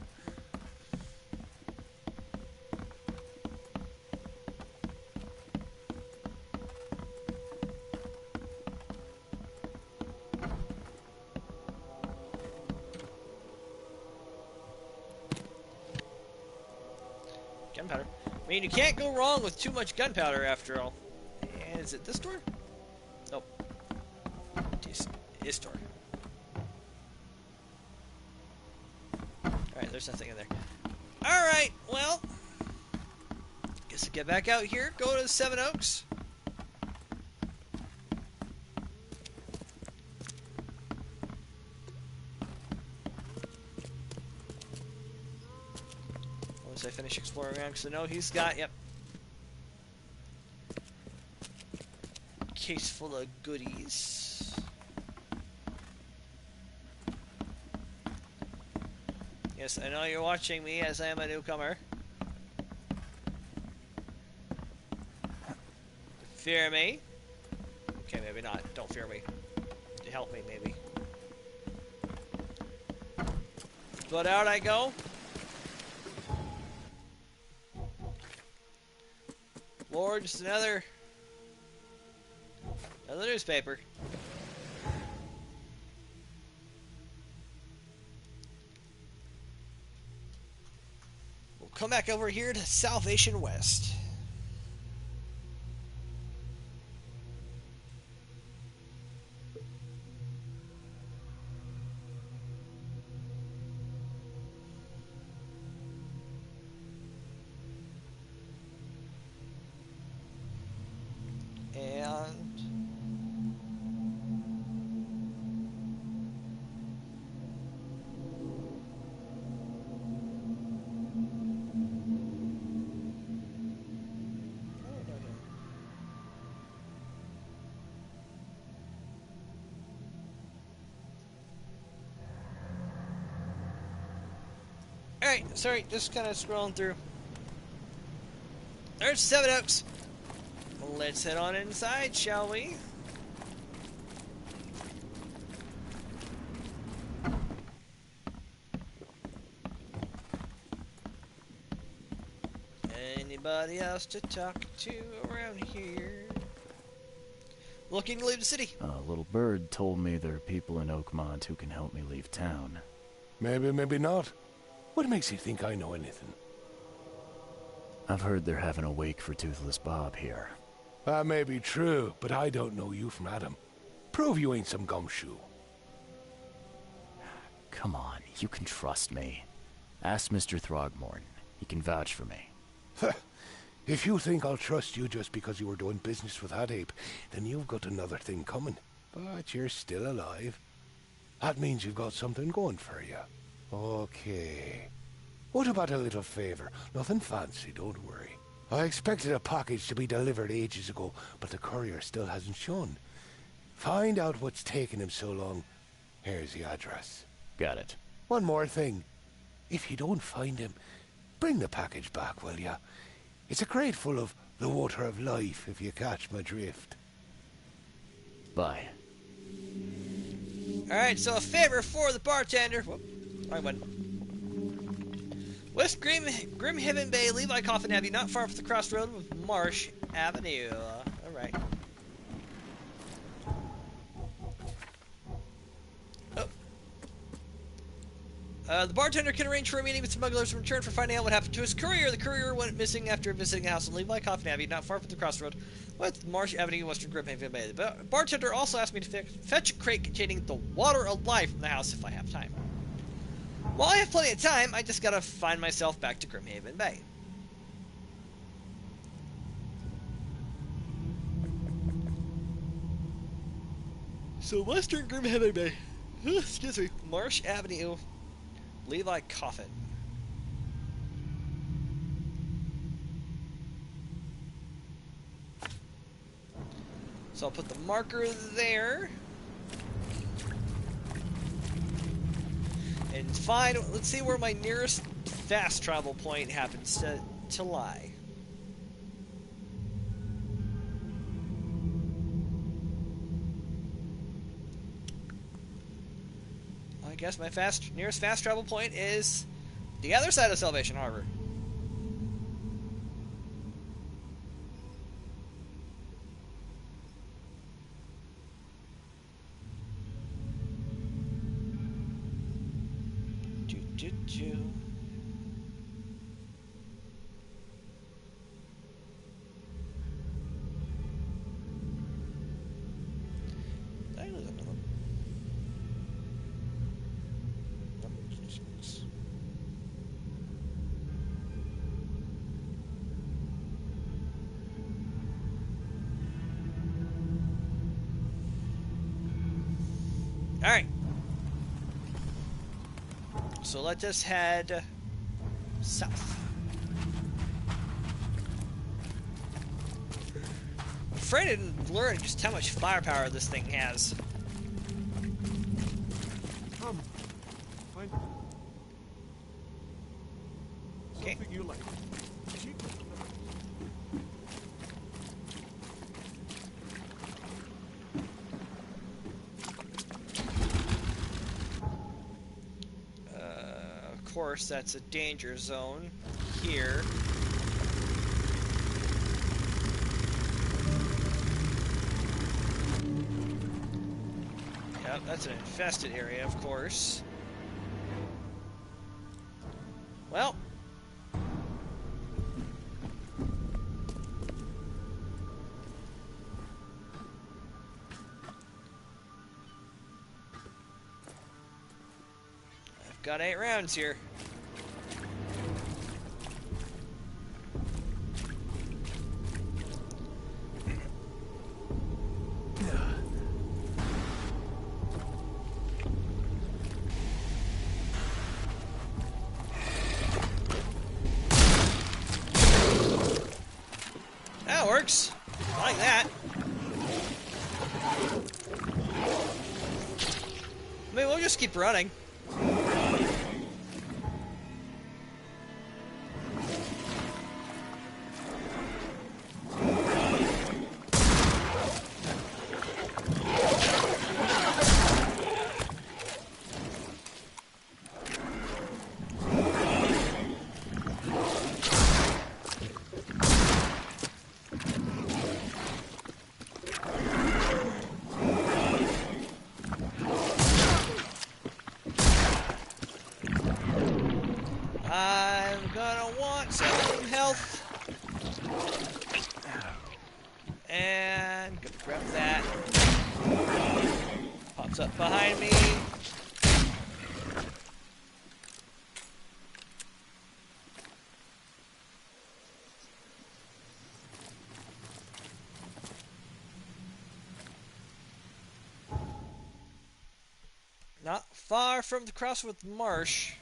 Gunpowder. I mean, you can't go wrong with too much gunpowder after all. And is it this door? Nope. This door. Alright, there's nothing in there. Alright, well. Guess I'll get back out here, go to Seven Oaks. Once I finish exploring around, because I know he's got, yep. Case full of goodies. Yes, I know you're watching me as I am a newcomer. Fear me? Okay, maybe not. Don't fear me. Help me, maybe. But out I go. Lord, just another newspaper. We'll come back over here to Salvation West. And alright, sorry, just kind of scrolling through. There's Seven Oaks. Let's head on inside, shall we? Anybody else to talk to around here? Looking to leave the city. A little bird told me there are people in Oakmont who can help me leave town. Maybe, maybe not. What makes you think I know anything? I've heard they're having a wake for Toothless Bob here. That may be true, but I don't know you from Adam. Prove you ain't some gumshoe. Come on, you can trust me. Ask Mr. Throgmorton. He can vouch for me. If you think I'll trust you just because you were doing business with that ape, then you've got another thing coming. But you're still alive. That means you've got something going for you. Okay. What about a little favor? Nothing fancy, don't worry. I expected a package to be delivered ages ago, but the courier still hasn't shown. Find out what's taking him so long. Here's the address. Got it. One more thing. If you don't find him, bring the package back, will ya? It's a crate full of the water of life, if you catch my drift. Bye. Alright, so a favor for the bartender. Whoop, wrong one. West Grimhaven Bay, Levi Coffin Avenue, not far from the crossroad with Marsh Avenue. Alright. The bartender can arrange for a meeting with smugglers in return for finding out what happened to his courier. The courier went missing after visiting a house in Levi Coffin Avenue, not far from the crossroad with Marsh Avenue, Western Grimhaven Bay. The bartender also asked me to fetch a crate containing the water of life from the house if I have time. Well, I have plenty of time. I just gotta find myself back to Grimhaven Bay. So, Western Grimhaven Bay. Excuse me. Marsh Avenue. Levi Coffin. So I'll put the marker there. And find, let's see where my nearest fast travel point happens to lie. I guess my nearest fast travel point is the other side of Salvation Harbor. Alright. So let us head south. I'm afraid I didn't learn just how much firepower this thing has. Come. Find something you like. Of course, that's a danger zone here. Yep, that's an infested area, of course. Well, got 8 rounds here. That works. I like that. I mean, we'll just keep running. I'm gonna want some health. And gonna grab that. Pops up behind me. Not far from the cross with marsh.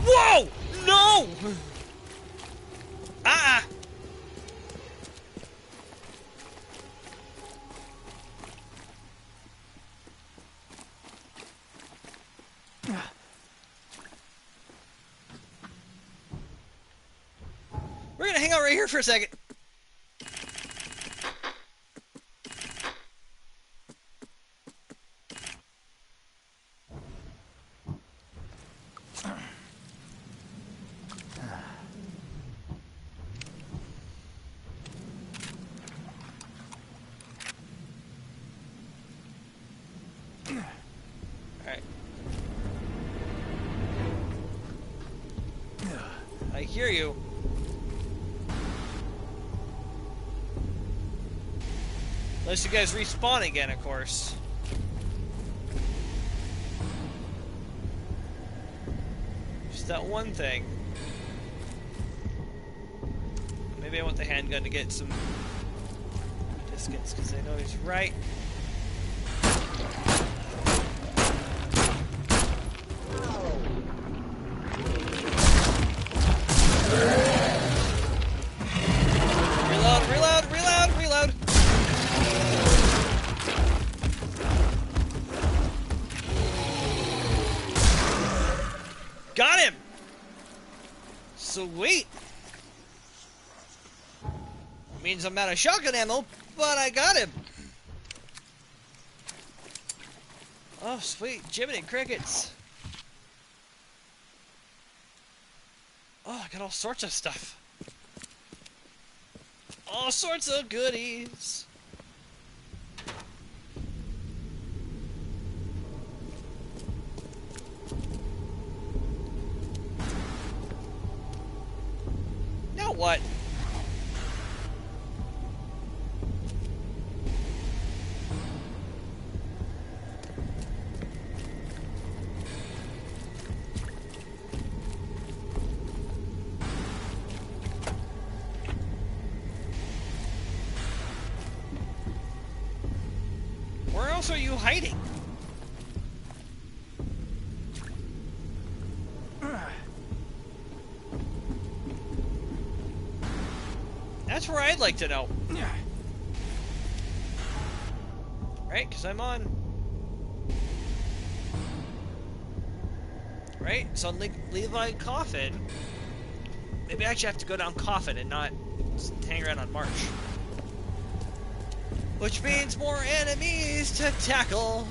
Whoa! No! Ah! We're gonna hang out right here for a second. Alright. I hear you. Unless you guys respawn again, of course. Just that one thing. Maybe I want the handgun to get some distance, because I know he's right. Reload, reload, reload, reload! Got him! Sweet! Means I'm out of shotgun ammo, but I got him! Oh, sweet. Jiminy crickets. Oh, I got all sorts of stuff. All sorts of goodies. Now what? Where else are you hiding? That's where I'd like to know. Right? Because I'm on... Right? So on Levi Coffin. Maybe I actually have to go down Coffin and not hang around on March. Which means more enemies to tackle.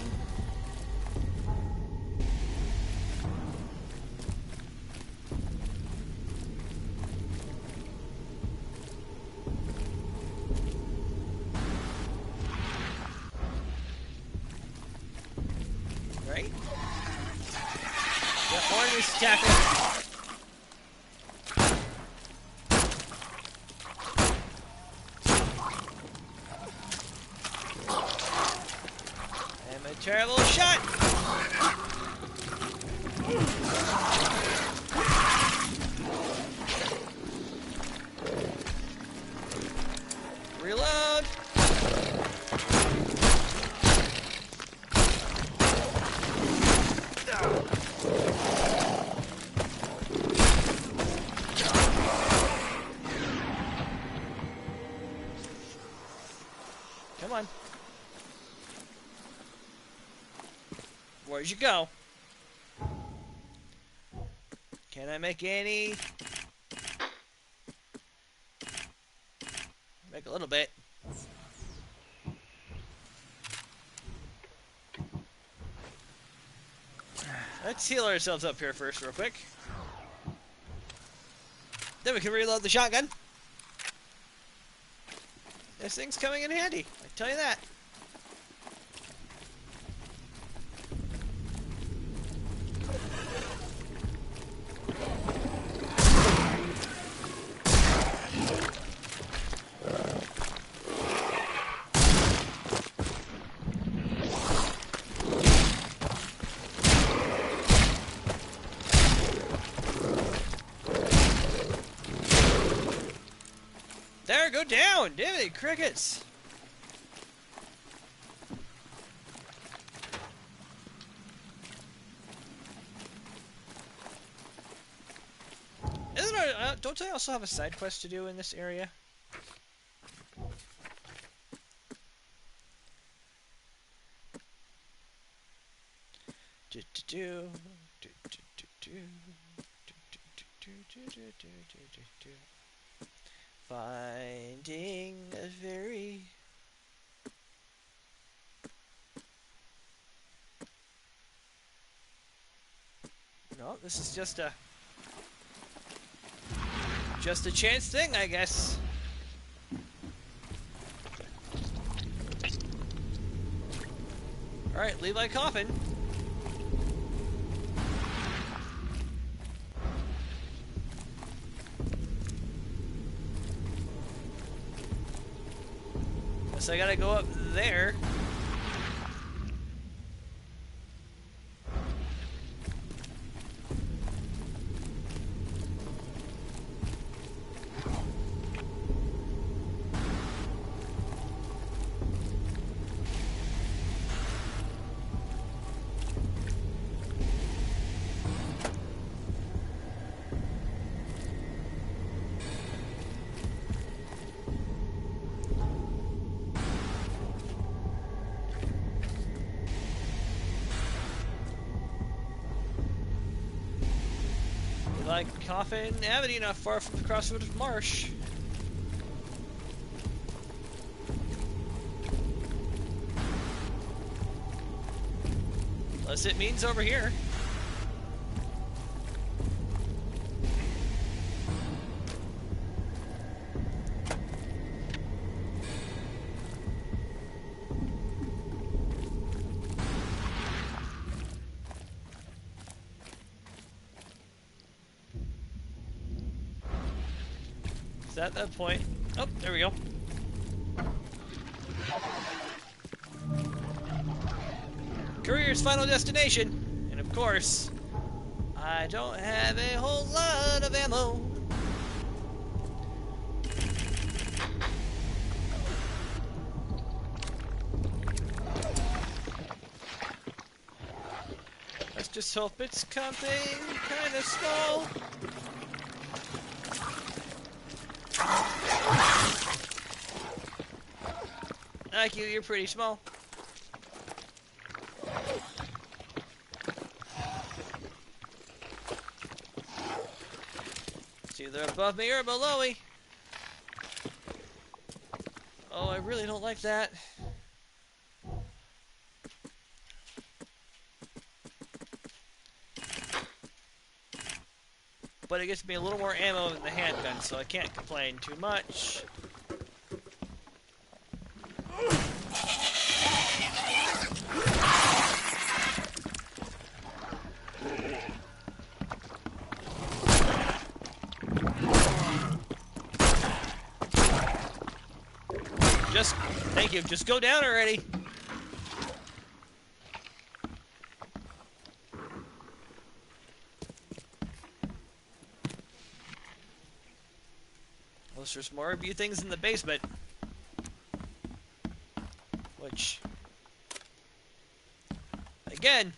Right? Got more tackle. I'm a terrible shot. Reload. Come on. Where'd you go? Can I make any? Make a little bit. Let's heal ourselves up here first real quick. Then we can reload the shotgun. This thing's coming in handy, I tell you that. There, go down! Damn it, crickets! Isn't there, don't I also have a side quest to do in this area? Finding a very no, this is just a chance thing, I guess. All right, Levi Coffin. So I gotta go up there. Like Coffin Avenue, not far from the crossroads of Marsh. Unless it means over here. At that point. Oh, there we go. Courier's final destination. And of course, I don't have a whole lot of ammo. Let's just hope it's something kind of small. Like you're pretty small. It's either above me or below me. Oh, I really don't like that. But it gets me a little more ammo than the handgun, so I can't complain too much. Thank you. Just go down already. Unless there's more of you things in the basement. Which, again,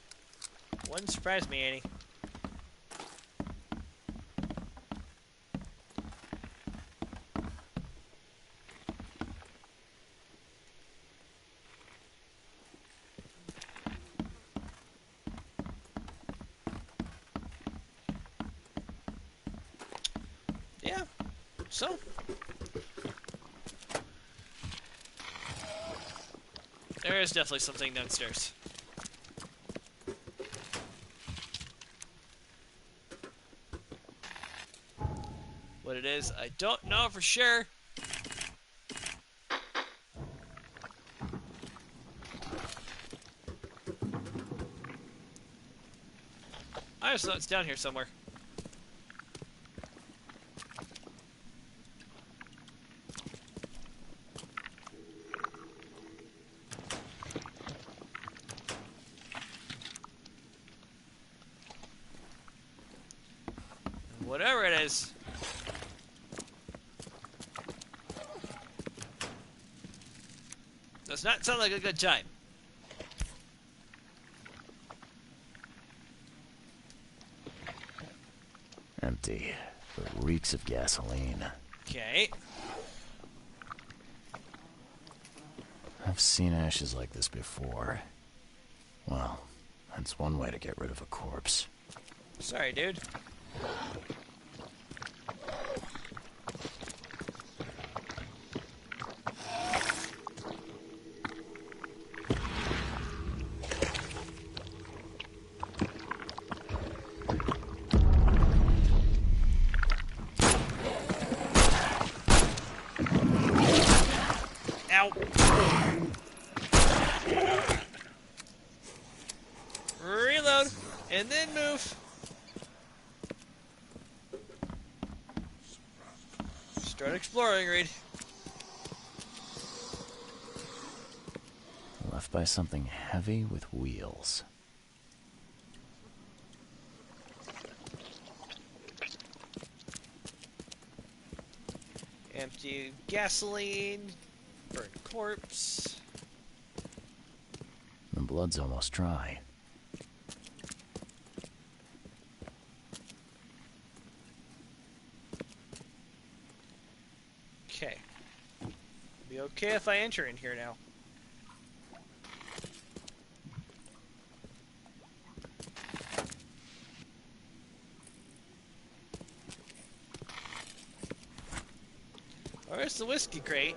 wouldn't surprise me any. Yeah, so there is definitely something downstairs. What it is, I don't know for sure. I just know it's down here somewhere. Whatever it is. Does not sound like a good time. Empty. But reeks of gasoline. Okay. I've seen ashes like this before. Well, that's one way to get rid of a corpse. Sorry, dude. Ow. Reload, and then move. Start exploring, Reed. Left by something heavy with wheels. Empty gasoline. Burnt corpse. The blood's almost dry. Okay. Be okay if I enter in here now. Where's the whiskey crate?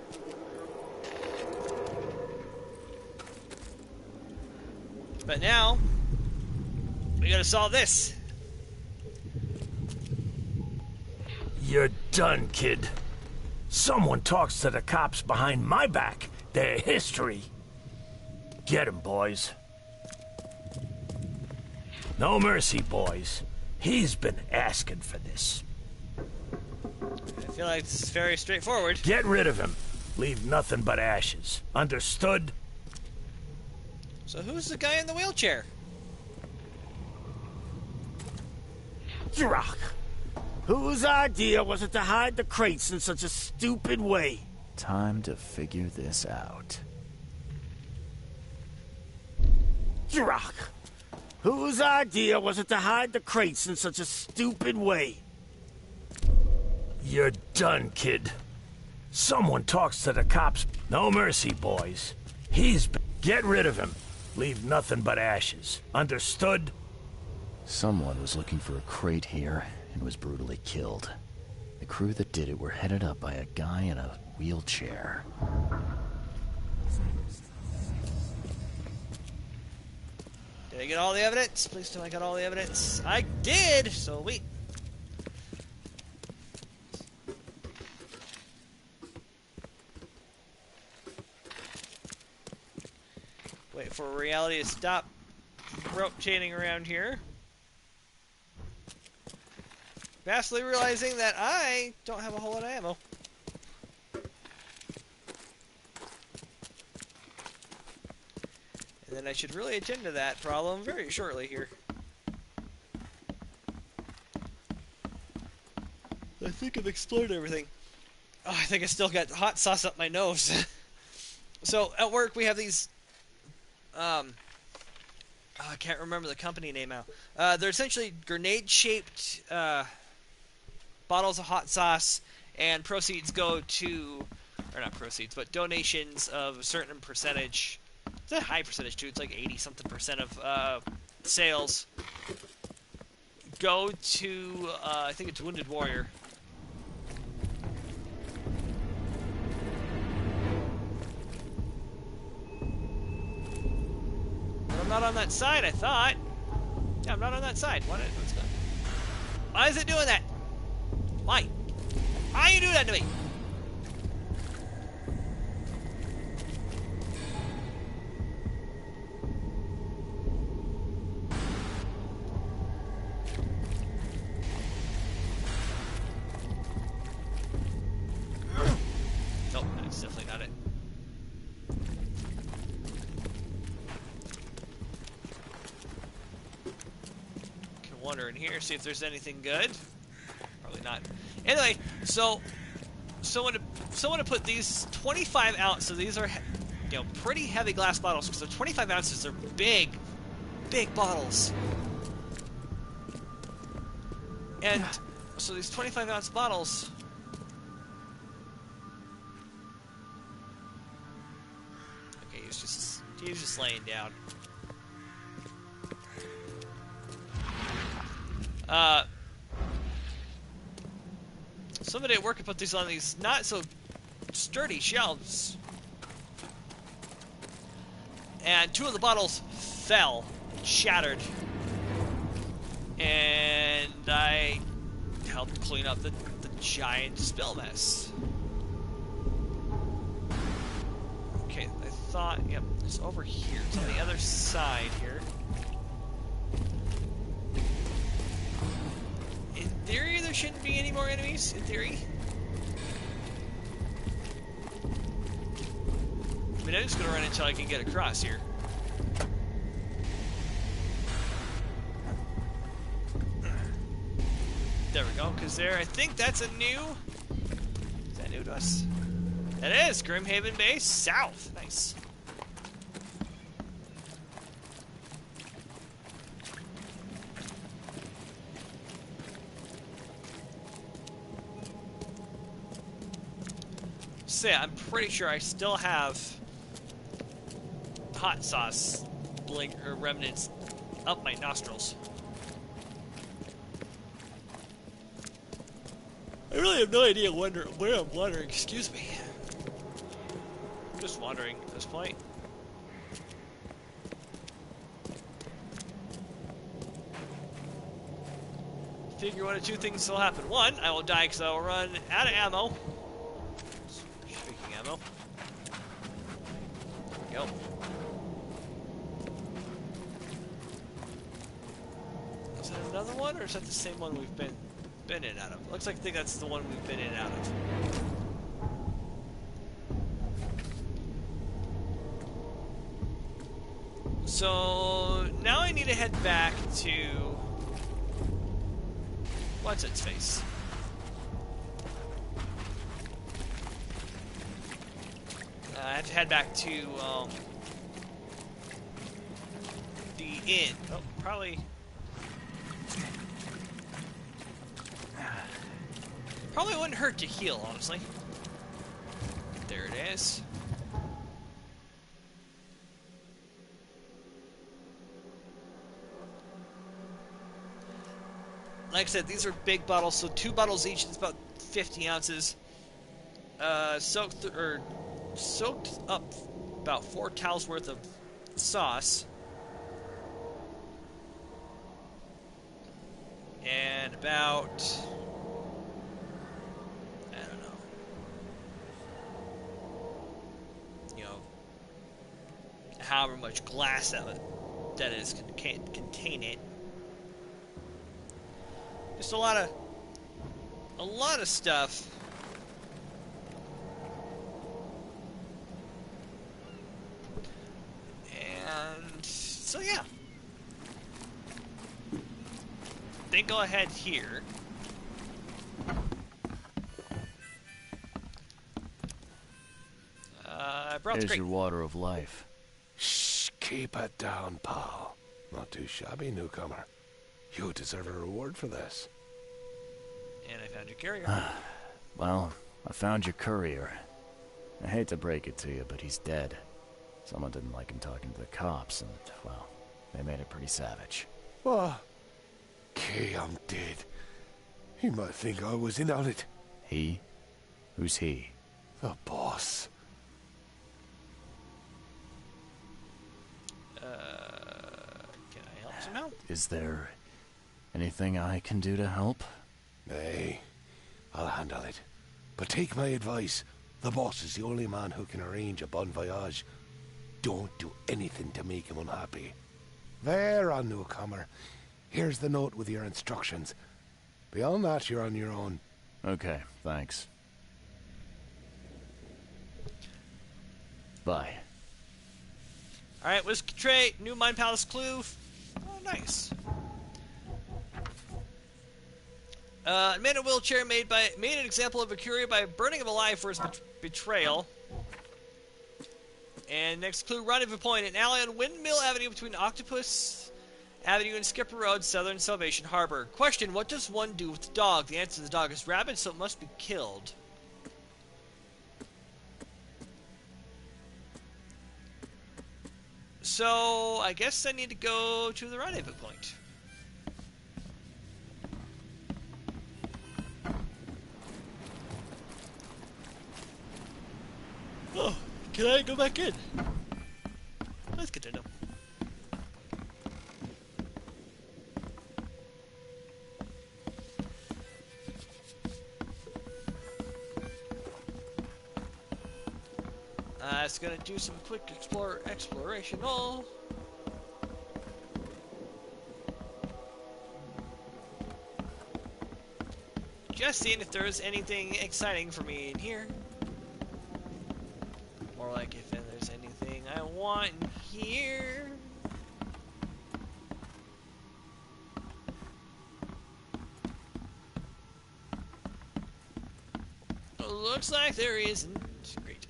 But now, we gotta solve this. You're done, kid. Someone talks to the cops behind my back. Their history. Get 'em, boys. No mercy, boys. He's been asking for this. I feel like this is very straightforward. Get rid of him. Leave nothing but ashes. Understood? So who's the guy in the wheelchair? Drock. Whose idea was it to hide the crates in such a stupid way? Time to figure this out. Drock. Whose idea was it to hide the crates in such a stupid way? You're done, kid. Someone talks to the cops. No mercy, boys. Get rid of him. Leave nothing but ashes. Understood? Someone was looking for a crate here and was brutally killed. The crew that did it were headed up by a guy in a wheelchair. Did I get all the evidence? Please tell me I got all the evidence. I did! So wait. Wait for reality to stop rope chaining around here. Vastly realizing that I don't have a whole lot of ammo. And then I should really attend to that problem very shortly here. I think I've explored everything. Oh, I think I still got hot sauce up my nose. So, at work we have these, I can't remember the company name now. They're essentially grenade-shaped bottles of hot sauce, and proceeds go to, or not proceeds, but donations of a certain percentage. It's a high percentage too. It's like 80-something% of sales go to, I think it's Wounded Warrior. But I'm not on that side, I thought. Yeah, I'm not on that side. What's going on? Why is it doing that? Why? Why you do that to me? Nope, that's definitely not it. Can wander in here, see if there's anything good. Probably not. Anyway, so someone to put these 25 ounce. So these are, pretty heavy glass bottles. So 25 ounces are big bottles. And so these 25 ounce bottles. Okay, he's just laying down. Somebody at work could put these on these not so sturdy shelves. And 2 of the bottles fell, shattered. And I helped clean up the giant spill mess. Okay, I thought, yep, it's over here. It's on the other side here. In theory, there shouldn't be any more enemies, in theory. I mean, I'm just gonna run until I can get across here. There we go, because I think that's a new... Is that new to us? That is! Grimhaven Base South. Nice. So yeah, I'm pretty sure I still have hot sauce remnants up my nostrils. I really have no idea where I'm wandering, excuse me. I'm just wandering at this point. Figure one of 2 things will happen. 1, I will die because I will run out of ammo. Speaking ammo. There we go. Is that another one, or is that the same one we've been in and out of? Looks like I think that's the one we've been in and out of. So now I need to head back to what's its face? I have to head back to the inn. Oh, probably wouldn't hurt to heal, honestly. There it is. Like I said, these are big bottles, so 2 bottles each is about 50 ounces. Soaked up about 4 towels worth of sauce. And about, I don't know, however much glass that is can contain it. Just a lot of stuff. And So yeah. Then go ahead here. Here's your water of life. Shh, keep it down, pal. Not too shabby, newcomer. You deserve a reward for this. And I found your carrier. Well, I found your courier. I hate to break it to you, but he's dead. Someone didn't like him talking to the cops, and, well, they made it pretty savage. What? Okay, I'm dead. He might think I was in on it. He? Who's he? The boss. Can I help somehow? Is there anything I can do to help? Nay, I'll handle it. But take my advice. The boss is the only man who can arrange a bon voyage. Don't do anything to make him unhappy. There, on newcomer. Here's the note with your instructions. Beyond that, you're on your own. Okay, thanks. Bye. Alright, whiskey tray, new Mind Palace clue. Oh, nice. Man in a wheelchair made an example of a courier by burning him alive for his betrayal. And next clue, rendezvous point, an alley on Windmill Avenue between Octopus Avenue and Skipper Road, Southern Salvation Harbor. Question, what does one do with the dog? The answer to the dog is rabid, so it must be killed. So, I guess I need to go to the rendezvous point. Oh, can I go back in? That's good to know. It's gonna do some quick exploration. Oh. Just seeing if there's anything exciting for me in here. More like if there's anything I want in here. Looks like there isn't. Great.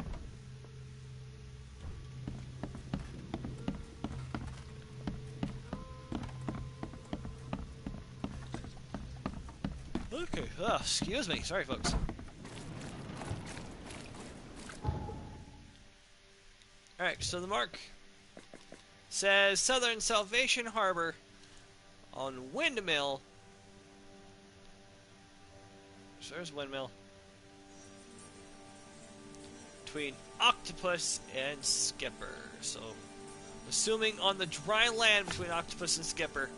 Okay. Oh, excuse me. Sorry, folks. Alright, so the mark says Southern Salvation Harbor on Windmill. So there's Windmill. Between Octopus and Skipper. So, assuming on the dry land between Octopus and Skipper.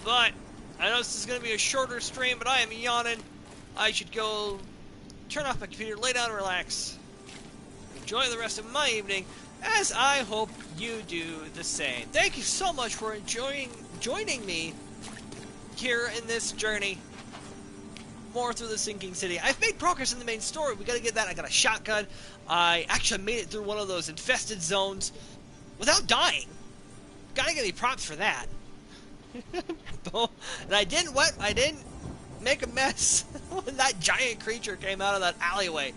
But, I know this is going to be a shorter stream, but I am yawning. I should go turn off my computer, lay down and relax. Enjoy the rest of my evening, as I hope you do the same. Thank you so much for joining me here in this journey. More through the sinking city. I've made progress in the main story. We gotta get that. I got a shotgun. I actually made it through one of those infested zones without dying. Gotta give me props for that. And I didn't make a mess when that giant creature came out of that alleyway.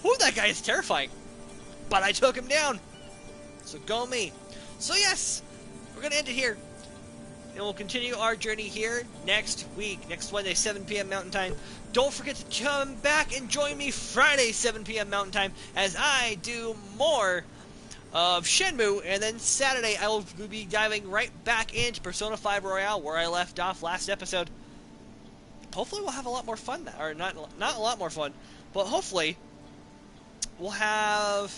Whew, that guy is terrifying. But I took him down. So go me. So yes, we're gonna end it here. And we'll continue our journey here next week, next Wednesday, 7 p.m. Mountain Time. Don't forget to come back and join me Friday, 7 p.m. Mountain Time, as I do more of Shenmue, and then Saturday I will be diving right back into Persona 5 Royale, where I left off last episode. Hopefully we'll have a lot more fun, or not a lot more fun, but hopefully we'll have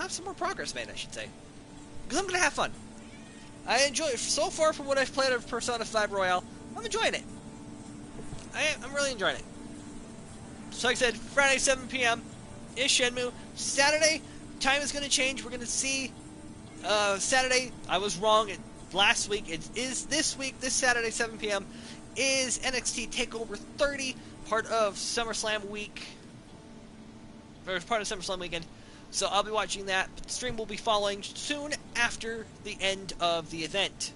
some more progress made, I should say. Because I'm going to have fun. I enjoy it. So far from what I've played of Persona 5 Royale, I'm enjoying it. I'm really enjoying it. So like I said, Friday, 7 p.m. is Shenmue. Saturday, time is going to change. We're going to see Saturday. I was wrong. Last week. It is this week. This Saturday, 7 p.m. is NXT TakeOver 30, part of SummerSlam week. or part of SummerSlam weekend. So I'll be watching that. The stream will be following soon after the end of the event.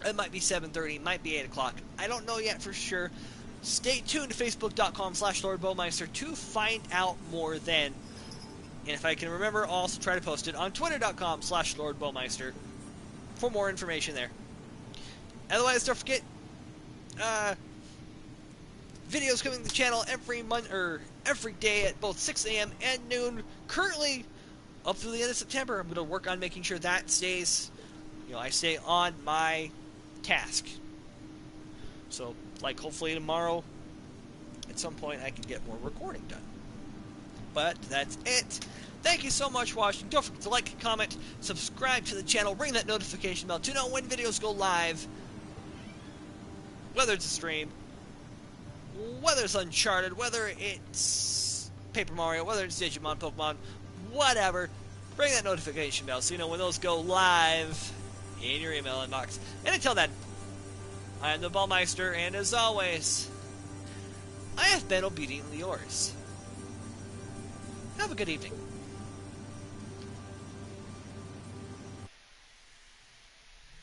It might be 7:30, it might be 8 o'clock. I don't know yet for sure. Stay tuned to Facebook.com/LordBowmeister to find out more then. And if I can remember, I'll also try to post it on Twitter.com/LordBowmeister for more information there. Otherwise, don't forget, videos coming to the channel every day at both 6 a.m. and noon. Currently, up through the end of September, I'm going to work on making sure that stays, I stay on my task. So, like, hopefully tomorrow, at some point, I can get more recording done. But that's it. Thank you so much for watching. Don't forget to like, comment, subscribe to the channel, ring that notification bell to know when videos go live. Whether it's a stream, whether it's Uncharted, whether it's Paper Mario, whether it's Digimon, Pokemon, whatever, ring that notification bell so you know when those go live in your email inbox. And until then, I am the Ballmeister, and as always, I have been obediently yours. Have a good evening.